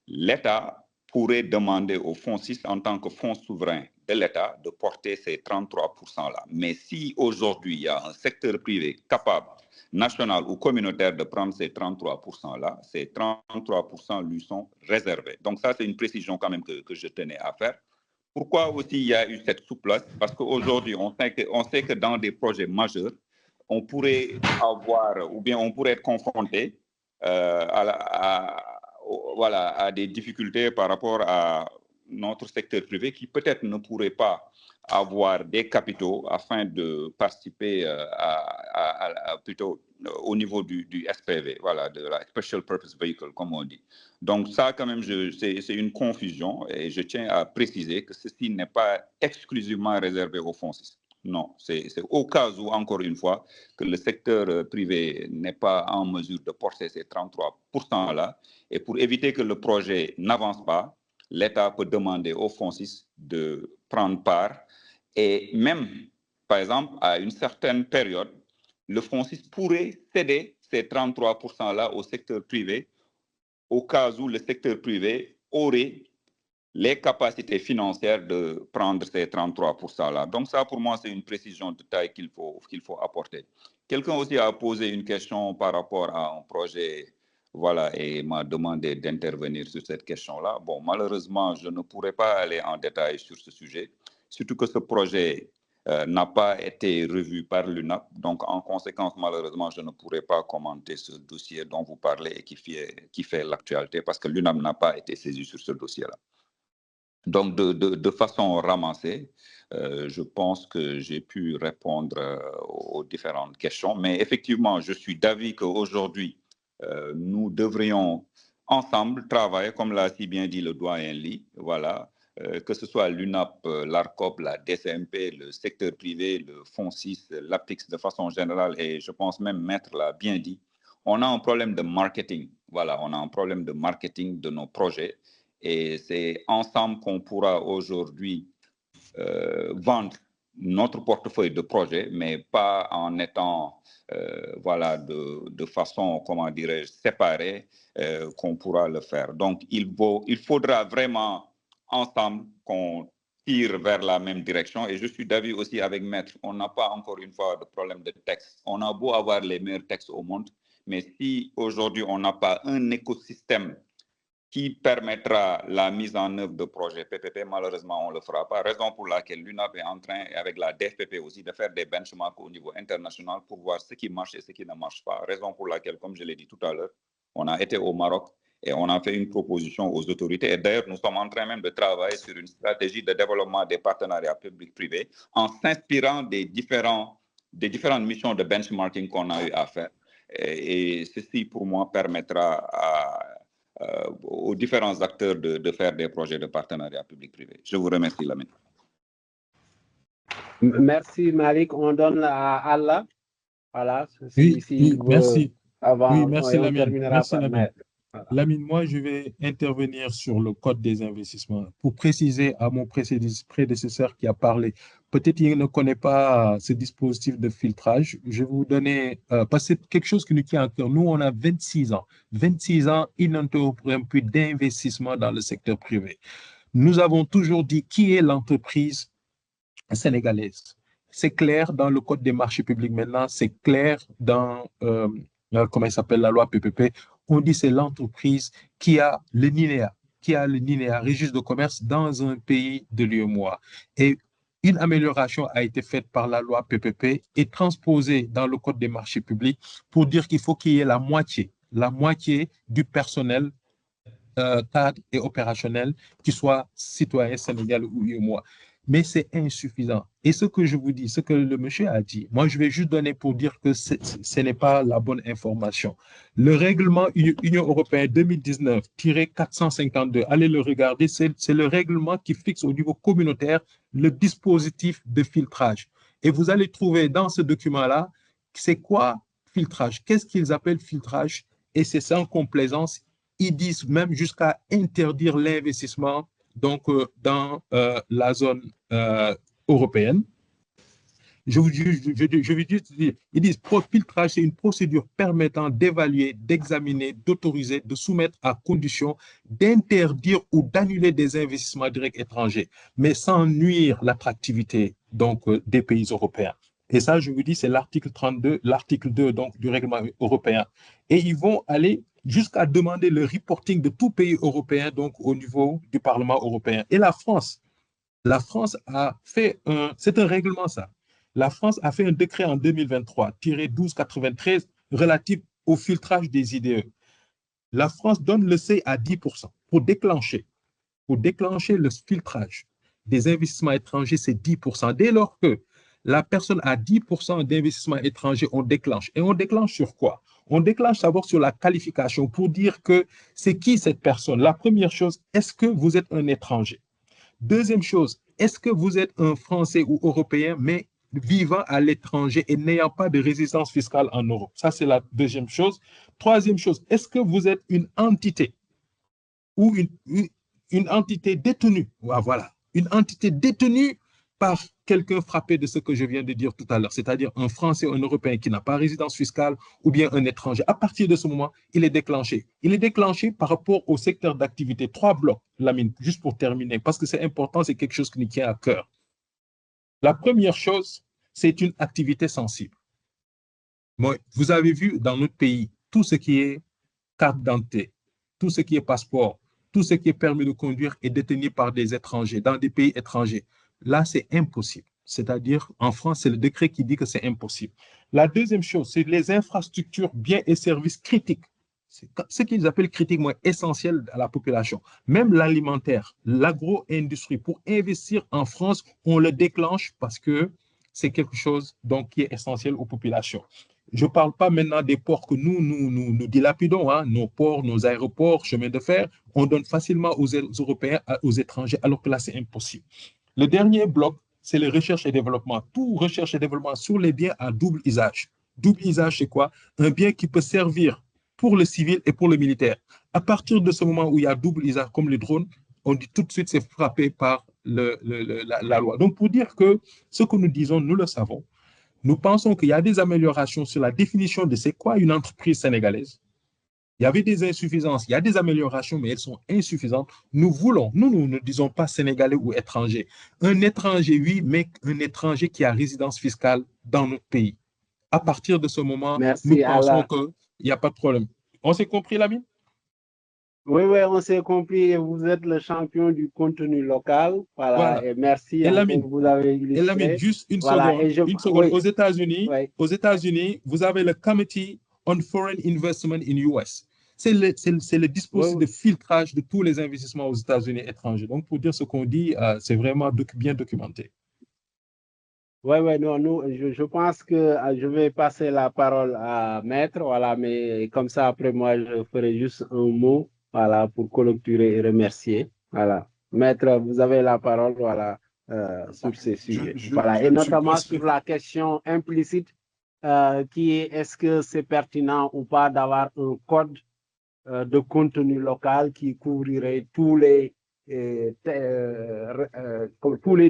l'État pourrait demander au FONSIS en tant que fonds souverain de l'État de porter ces 33%-là. Mais si aujourd'hui il y a un secteur privé capable, national ou communautaire, de prendre ces 33%-là, ces 33% lui sont réservés. Donc ça, c'est une précision quand même que je tenais à faire. Pourquoi aussi il y a eu cette souplesse? Parce qu'aujourd'hui, on sait que dans des projets majeurs, on pourrait avoir, ou bien on pourrait être confronté à des difficultés par rapport à notre secteur privé qui peut-être ne pourrait pas avoir des capitaux afin de participer plutôt au niveau du SPV, voilà, de la Special Purpose Vehicle, comme on dit. Donc ça, quand même, c'est une confusion et je tiens à préciser que ceci n'est pas exclusivement réservé aux FONSIS. Non, c'est au cas où, encore une fois, que le secteur privé n'est pas en mesure de porter ces 33%-là. Et pour éviter que le projet n'avance pas, l'État peut demander aux FONSIS de prendre part. Et même, par exemple, à une certaine période, le FONSIS pourrait céder ces 33%-là au secteur privé au cas où le secteur privé aurait les capacités financières de prendre ces 33%-là. Donc ça, pour moi, c'est une précision de taille qu'il faut apporter. Quelqu'un aussi a posé une question par rapport à un projet, voilà, et m'a demandé d'intervenir sur cette question-là. Bon, malheureusement, je ne pourrais pas aller en détail sur ce sujet, surtout que ce projet n'a pas été revu par l'UNAP. Donc, en conséquence, malheureusement, je ne pourrais pas commenter ce dossier dont vous parlez et qui fait l'actualité parce que l'UNAP n'a pas été saisi sur ce dossier-là. Donc, de façon ramassée, je pense que j'ai pu répondre aux différentes questions. Mais effectivement, je suis d'avis qu'aujourd'hui, nous devrions ensemble travailler, comme l'a si bien dit le doyen Ly, voilà, que ce soit l'UNAP, l'ARCOP, la DCMP, le secteur privé, le FONSIS, l'APIX de façon générale, et je pense même Maître l'a bien dit, on a un problème de marketing. Voilà, on a un problème de marketing de nos projets. Et c'est ensemble qu'on pourra aujourd'hui vendre notre portefeuille de projets, mais pas en étant voilà, de façon, comment dirais-je, séparée qu'on pourra le faire. Donc, il faudra vraiment ensemble qu'on tire vers la même direction. Et je suis d'avis aussi avec Maître, on n'a pas encore une fois de problème de texte. On a beau avoir les meilleurs textes au monde, mais si aujourd'hui on n'a pas un écosystème qui permettra la mise en œuvre de projets PPP, malheureusement, on ne le fera pas. Raison pour laquelle l'UNAP est en train, avec la DFPP aussi, de faire des benchmarks au niveau international pour voir ce qui marche et ce qui ne marche pas. Raison pour laquelle, comme je l'ai dit tout à l'heure, on a été au Maroc et on a fait une proposition aux autorités. Et d'ailleurs, nous sommes en train même de travailler sur une stratégie de développement des partenariats publics-privés en s'inspirant des différentes missions de benchmarking qu'on a eu à faire. Et ceci, pour moi, permettra aux différents acteurs de faire des projets de partenariat public-privé. Je vous remercie, Lamine. Merci, Malik. On donne à Allah. Voilà. Oui, merci. avant, Oui, merci et on Lamine. terminera Merci par Lamine. Maître. Voilà. Lamine, moi, je vais intervenir sur le code des investissements pour préciser à mon prédécesseur qui a parlé. Peut-être qu'il ne connaît pas ce dispositif de filtrage. Je vais vous donner, parce que c'est quelque chose qui nous tient à cœur. Nous, on a 26 ans. 26 ans ininterrompu d'investissement dans le secteur privé. Nous avons toujours dit qui est l'entreprise sénégalaise. C'est clair dans le code des marchés publics maintenant, c'est clair dans, comment il s'appelle, la loi PPP. On dit c'est l'entreprise qui a le NINEA, registre de commerce dans un pays de l'UEMOA. Et une amélioration a été faite par la loi PPP et transposée dans le code des marchés publics pour dire qu'il faut qu'il y ait la moitié du personnel cadre et opérationnel qui soit citoyen sénégalais ou UEMOA. Mais c'est insuffisant. Et ce que je vous dis, ce que le monsieur a dit, moi je vais juste donner pour dire que ce n'est pas la bonne information. Le règlement Union européenne 2019-452, allez le regarder, c'est le règlement qui fixe au niveau communautaire le dispositif de filtrage. Et vous allez trouver dans ce document-là, c'est quoi filtrage? Qu'est-ce qu'ils appellent filtrage? Et c'est sans complaisance. Ils disent même jusqu'à interdire l'investissement donc, dans la zone européenne. Je veux juste dire, ils disent filtrage, c'est une procédure permettant d'évaluer, d'examiner, d'autoriser, de soumettre à condition d'interdire ou d'annuler des investissements directs étrangers, mais sans nuire l'attractivité donc des pays européens. Et ça, je vous dis, c'est l'article 32, l'article 2 donc, du règlement européen. Et ils vont aller jusqu'à demander le reporting de tout pays européen donc, au niveau du Parlement européen. Et la France a fait c'est un règlement ça. La France a fait un décret en 2023-1293 relatif au filtrage des IDE. La France donne le seuil à 10% pour déclencher le filtrage des investissements étrangers, c'est 10%. Dès lors que la personne a 10% d'investissements étrangers, on déclenche. Et on déclenche sur quoi? On déclenche d'abord sur la qualification pour dire que c'est qui cette personne. La première chose, est-ce que vous êtes un étranger? Deuxième chose, est-ce que vous êtes un Français ou Européen, mais vivant à l'étranger et n'ayant pas de résidence fiscale en Europe? Ça, c'est la deuxième chose. Troisième chose, est-ce que vous êtes une entité ou une entité détenue? Voilà, une entité détenue par quelqu'un frappé de ce que je viens de dire tout à l'heure, c'est-à-dire un Français ou un Européen qui n'a pas résidence fiscale ou bien un étranger. À partir de ce moment, il est déclenché. Il est déclenché par rapport au secteur d'activité. 3 blocs, Lamine, juste pour terminer, parce que c'est important, c'est quelque chose qui nous tient à cœur. La première chose, c'est une activité sensible. Bon, vous avez vu dans notre pays, tout ce qui est carte d'identité, tout ce qui est passeport, tout ce qui est permis de conduire est détenu par des étrangers, dans des pays étrangers. Là, c'est impossible. C'est-à-dire, en France, c'est le décret qui dit que c'est impossible. La deuxième chose, c'est les infrastructures, biens et services critiques. C'est ce qu'ils appellent critiquement essentiel à la population. Même l'alimentaire, l'agro-industrie, pour investir en France, on le déclenche parce que c'est quelque chose donc, qui est essentiel aux populations. Je ne parle pas maintenant des ports que nous dilapidons, hein, nos ports, nos aéroports, chemins de fer, on donne facilement aux Européens, aux étrangers, alors que là, c'est impossible. Le dernier bloc, c'est la recherche et développement. Tout recherche et développement sur les biens à double usage. Double usage, c'est quoi? Un bien qui peut servir pour le civil et pour le militaire. À partir de ce moment où il y a double usage, comme les drones, on dit tout de suite c'est frappé par la loi. Donc, pour dire que ce que nous disons, nous le savons, nous pensons qu'il y a des améliorations sur la définition de c'est quoi une entreprise sénégalaise. Il y avait des insuffisances, il y a des améliorations, mais elles sont insuffisantes. Nous ne disons pas sénégalais ou étranger. Un étranger, oui, mais un étranger qui a résidence fiscale dans notre pays. À partir de ce moment, nous pensons qu'il n'y a pas de problème. On s'est compris, Lamine? Oui, on s'est compris. Et vous êtes le champion du contenu local. Voilà. Et merci. Et Lamine, vous avez illustré. Et Lamine, juste une seconde. Oui. Aux États-Unis, vous avez le Committee on Foreign Investment in US. C'est le dispositif de filtrage de tous les investissements aux États-Unis étrangers. Donc, pour dire ce qu'on dit, c'est vraiment bien documenté. Oui, je pense que je vais passer la parole à Maître, voilà, mais comme ça, après moi, je ferai juste un mot, voilà, pour clôturer et remercier. Voilà. Maître, vous avez la parole, voilà, sur ces sujets. Voilà, et notamment sur la question implicite qui est est-ce que c'est pertinent ou pas d'avoir un code de contenu local qui couvrirait tous les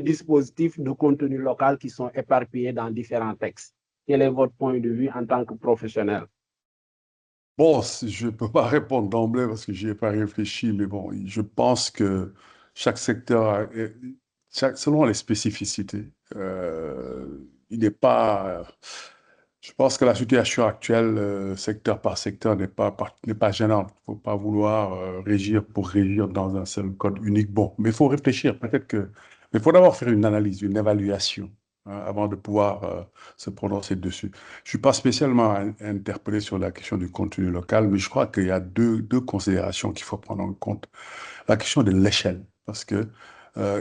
dispositifs de contenu local qui sont éparpillés dans différents textes. Quel est votre point de vue en tant que professionnel? Bon, je ne peux pas répondre d'emblée parce que je n'y ai pas réfléchi, mais bon, je pense que chaque secteur, selon les spécificités, il n'est pas. Je pense que la situation actuelle, secteur par secteur, n'est pas gênante. Il ne faut pas vouloir régir pour régir dans un seul code unique. Bon, mais il faut réfléchir. Peut-être que. Mais il faut d'abord faire une analyse, une évaluation, hein, avant de pouvoir se prononcer dessus. Je ne suis pas spécialement interpellé sur la question du contenu local, mais je crois qu'il y a deux considérations qu'il faut prendre en compte. La question de l'échelle, parce que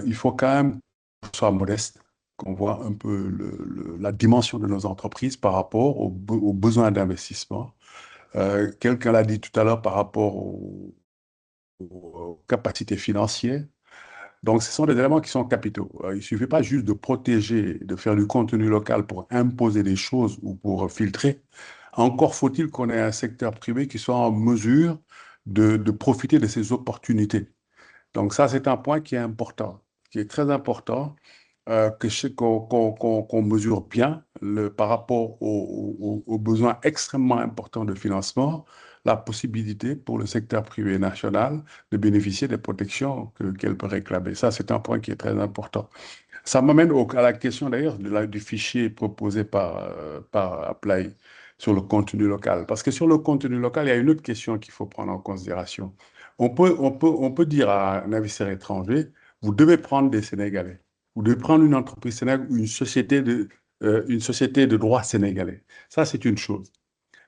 il faut quand même qu'on soit modeste, qu'on voit un peu la dimension de nos entreprises par rapport aux besoins d'investissement. Quelqu'un l'a dit tout à l'heure par rapport aux capacités financières. Donc, ce sont des éléments qui sont capitaux. Il ne suffit pas juste de protéger, de faire du contenu local pour imposer des choses ou pour filtrer. Encore faut-il qu'on ait un secteur privé qui soit en mesure de profiter de ces opportunités. Donc, ça, c'est un point qui est important, qui est très important, qu'on mesure bien par rapport aux besoins extrêmement importants de financement, la possibilité pour le secteur privé national de bénéficier des protections qu'elle peut réclamer. Ça, c'est un point qui est très important. Ça m'amène à la question d'ailleurs du fichier proposé par Apply sur le contenu local. Parce que sur le contenu local, il y a une autre question qu'il faut prendre en considération. On peut dire à un investisseur étranger, vous devez prendre des Sénégalais. Vous devez prendre une entreprise sénégalaise ou une société de droit sénégalais. Ça, c'est une chose.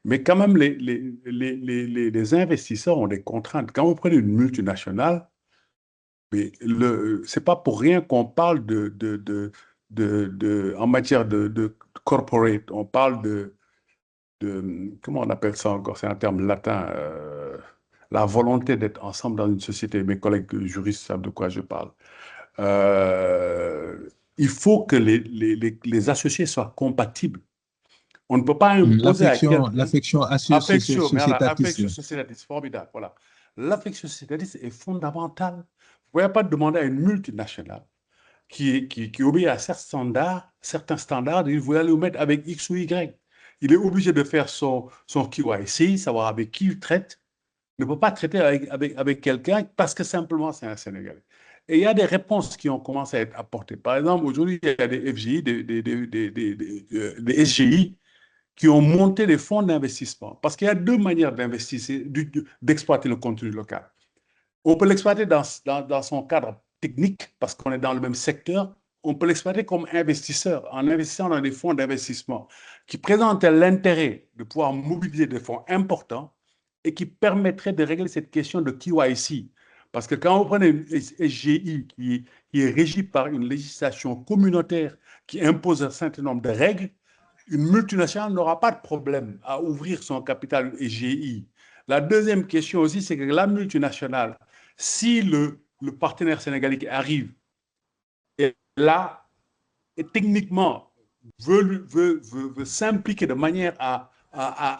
Mais quand même, les investisseurs ont des contraintes. Quand vous prenez une multinationale, mais c'est pas pour rien qu'on parle en matière de corporate, on parle comment on appelle ça encore? C'est un terme latin, la volonté d'être ensemble dans une société. Mes collègues juristes savent de quoi je parle. Il faut que les associés soient compatibles. On ne peut pas imposer à quelqu'un. L'affection sociétatiste, formidable, voilà. L'affection sociétatiste est fondamentale. Vous ne pouvez pas demander à une multinationale qui obéit à certains standards, il vous allez le mettre avec X ou Y. Il est obligé de faire son KYC, savoir avec qui il traite. Il ne peut pas traiter avec quelqu'un parce que simplement c'est un Sénégalais. Et il y a des réponses qui ont commencé à être apportées. Par exemple, aujourd'hui, il y a des FGI, des SGI qui ont monté des fonds d'investissement. Parce qu'il y a deux manières d'exploiter le contenu local. On peut l'exploiter dans son cadre technique, parce qu'on est dans le même secteur. On peut l'exploiter comme investisseur, en investissant dans des fonds d'investissement qui présentent l'intérêt de pouvoir mobiliser des fonds importants et qui permettraient de régler cette question de KYC. Parce que quand vous prenez une SGI qui est régie par une législation communautaire qui impose un certain nombre de règles, une multinationale n'aura pas de problème à ouvrir son capital SGI. La deuxième question aussi, c'est que la multinationale, si le partenaire sénégalais qui arrive est là et techniquement veut s'impliquer de manière à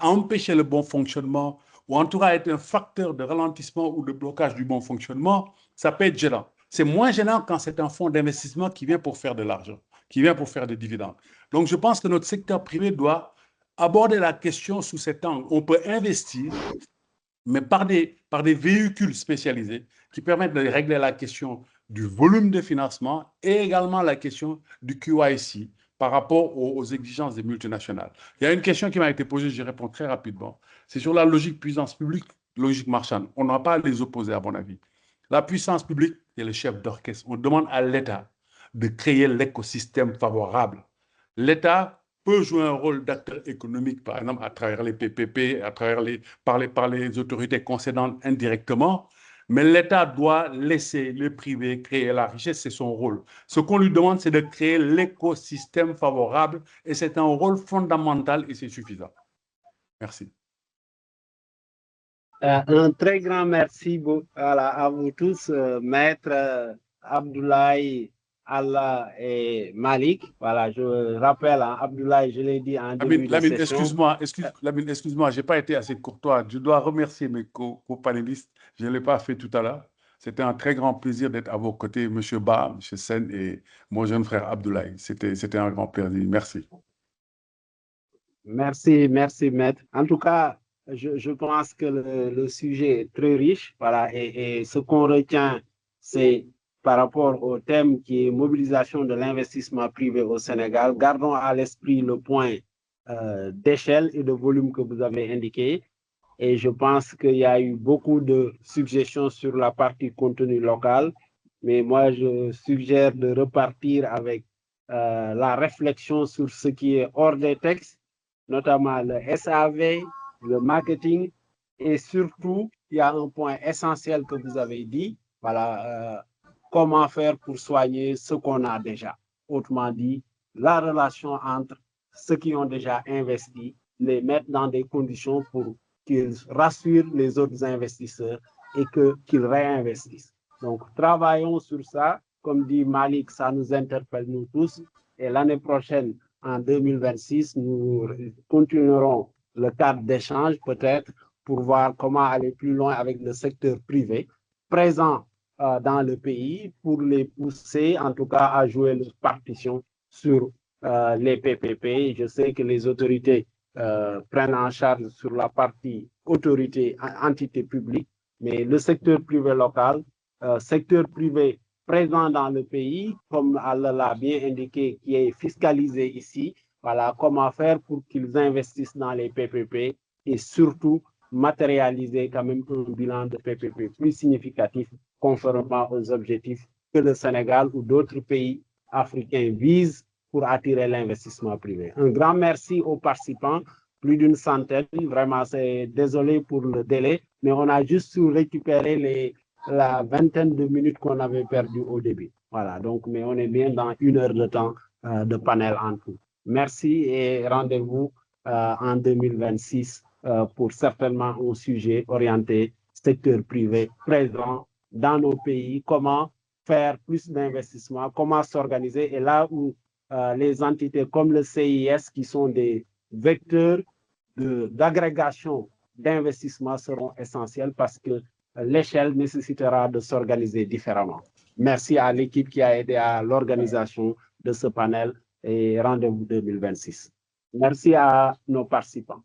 empêcher le bon fonctionnement ou en tout cas être un facteur de ralentissement ou de blocage du bon fonctionnement, ça peut être gênant. C'est moins gênant quand c'est un fonds d'investissement qui vient pour faire de l'argent, qui vient pour faire des dividendes. Donc, je pense que notre secteur privé doit aborder la question sous cet angle. On peut investir, mais par des véhicules spécialisés qui permettent de régler la question du volume de financement et également la question du KYC par rapport aux exigences des multinationales. Il y a une question qui m'a été posée, j'y réponds très rapidement. C'est sur la logique puissance publique, logique marchande. On n'a pas à les opposer, à mon avis. La puissance publique est le chef d'orchestre. On demande à l'État de créer l'écosystème favorable. L'État peut jouer un rôle d'acteur économique, par exemple, à travers les PPP, par les autorités concédantes indirectement, mais l'État doit laisser le privé créer la richesse, c'est son rôle. Ce qu'on lui demande, c'est de créer l'écosystème favorable, et c'est un rôle fondamental et c'est suffisant. Merci. Un très grand merci à vous tous, Maître Abdoulaye Allah et Malik. Voilà, je rappelle, hein, Abdoulaye, je l'ai dit en début de Lamine, session. excuse-moi, je n'ai pas été assez courtois. Je dois remercier mes co-panélistes. Je ne l'ai pas fait tout à l'heure. C'était un très grand plaisir d'être à vos côtés, M. Ba, M. Sen et mon jeune frère Abdoulaye. C'était un grand plaisir. Merci. Merci, Maître. En tout cas, je pense que le sujet est très riche. Voilà, et ce qu'on retient, c'est par rapport au thème qui est mobilisation de l'investissement privé au Sénégal. Gardons à l'esprit le point d'échelle et de volume que vous avez indiqué. Et je pense qu'il y a eu beaucoup de suggestions sur la partie contenu local. Mais moi, je suggère de repartir avec la réflexion sur ce qui est hors des textes, notamment le SAV, le marketing, et surtout, il y a un point essentiel que vous avez dit, voilà, comment faire pour soigner ce qu'on a déjà. Autrement dit, la relation entre ceux qui ont déjà investi, les mettre dans des conditions pour qu'ils rassurent les autres investisseurs et qu'ils réinvestissent. Donc, travaillons sur ça. Comme dit Malik, ça nous interpelle nous tous. Et l'année prochaine, en 2026, nous continuerons le cadre d'échange peut-être pour voir comment aller plus loin avec le secteur privé présent dans le pays pour les pousser en tout cas à jouer leur partition sur les PPP. Je sais que les autorités prennent en charge sur la partie autorité, entité publique, mais le secteur privé local, secteur privé présent dans le pays, comme Allah l'a bien indiqué, qui est fiscalisé ici, voilà, comment faire pour qu'ils investissent dans les PPP et surtout matérialiser quand même un bilan de PPP plus significatif conformément aux objectifs que le Sénégal ou d'autres pays africains visent pour attirer l'investissement privé. Un grand merci aux participants, plus d'une centaine, vraiment c'est désolé pour le délai, mais on a juste su récupérer la vingtaine de minutes qu'on avait perdu au début. Voilà, donc, mais on est bien dans 1 heure de temps de panel en tout. Merci et rendez-vous en 2026 pour certainement un sujet orienté secteur privé présent dans nos pays, comment faire plus d'investissements, comment s'organiser. Et là où les entités comme le CIS, qui sont des vecteurs d'agrégation d'investissement, seront essentiels parce que l'échelle nécessitera de s'organiser différemment. Merci à l'équipe qui a aidé à l'organisation de ce panel et rendez-vous 2026. Merci à nos participants.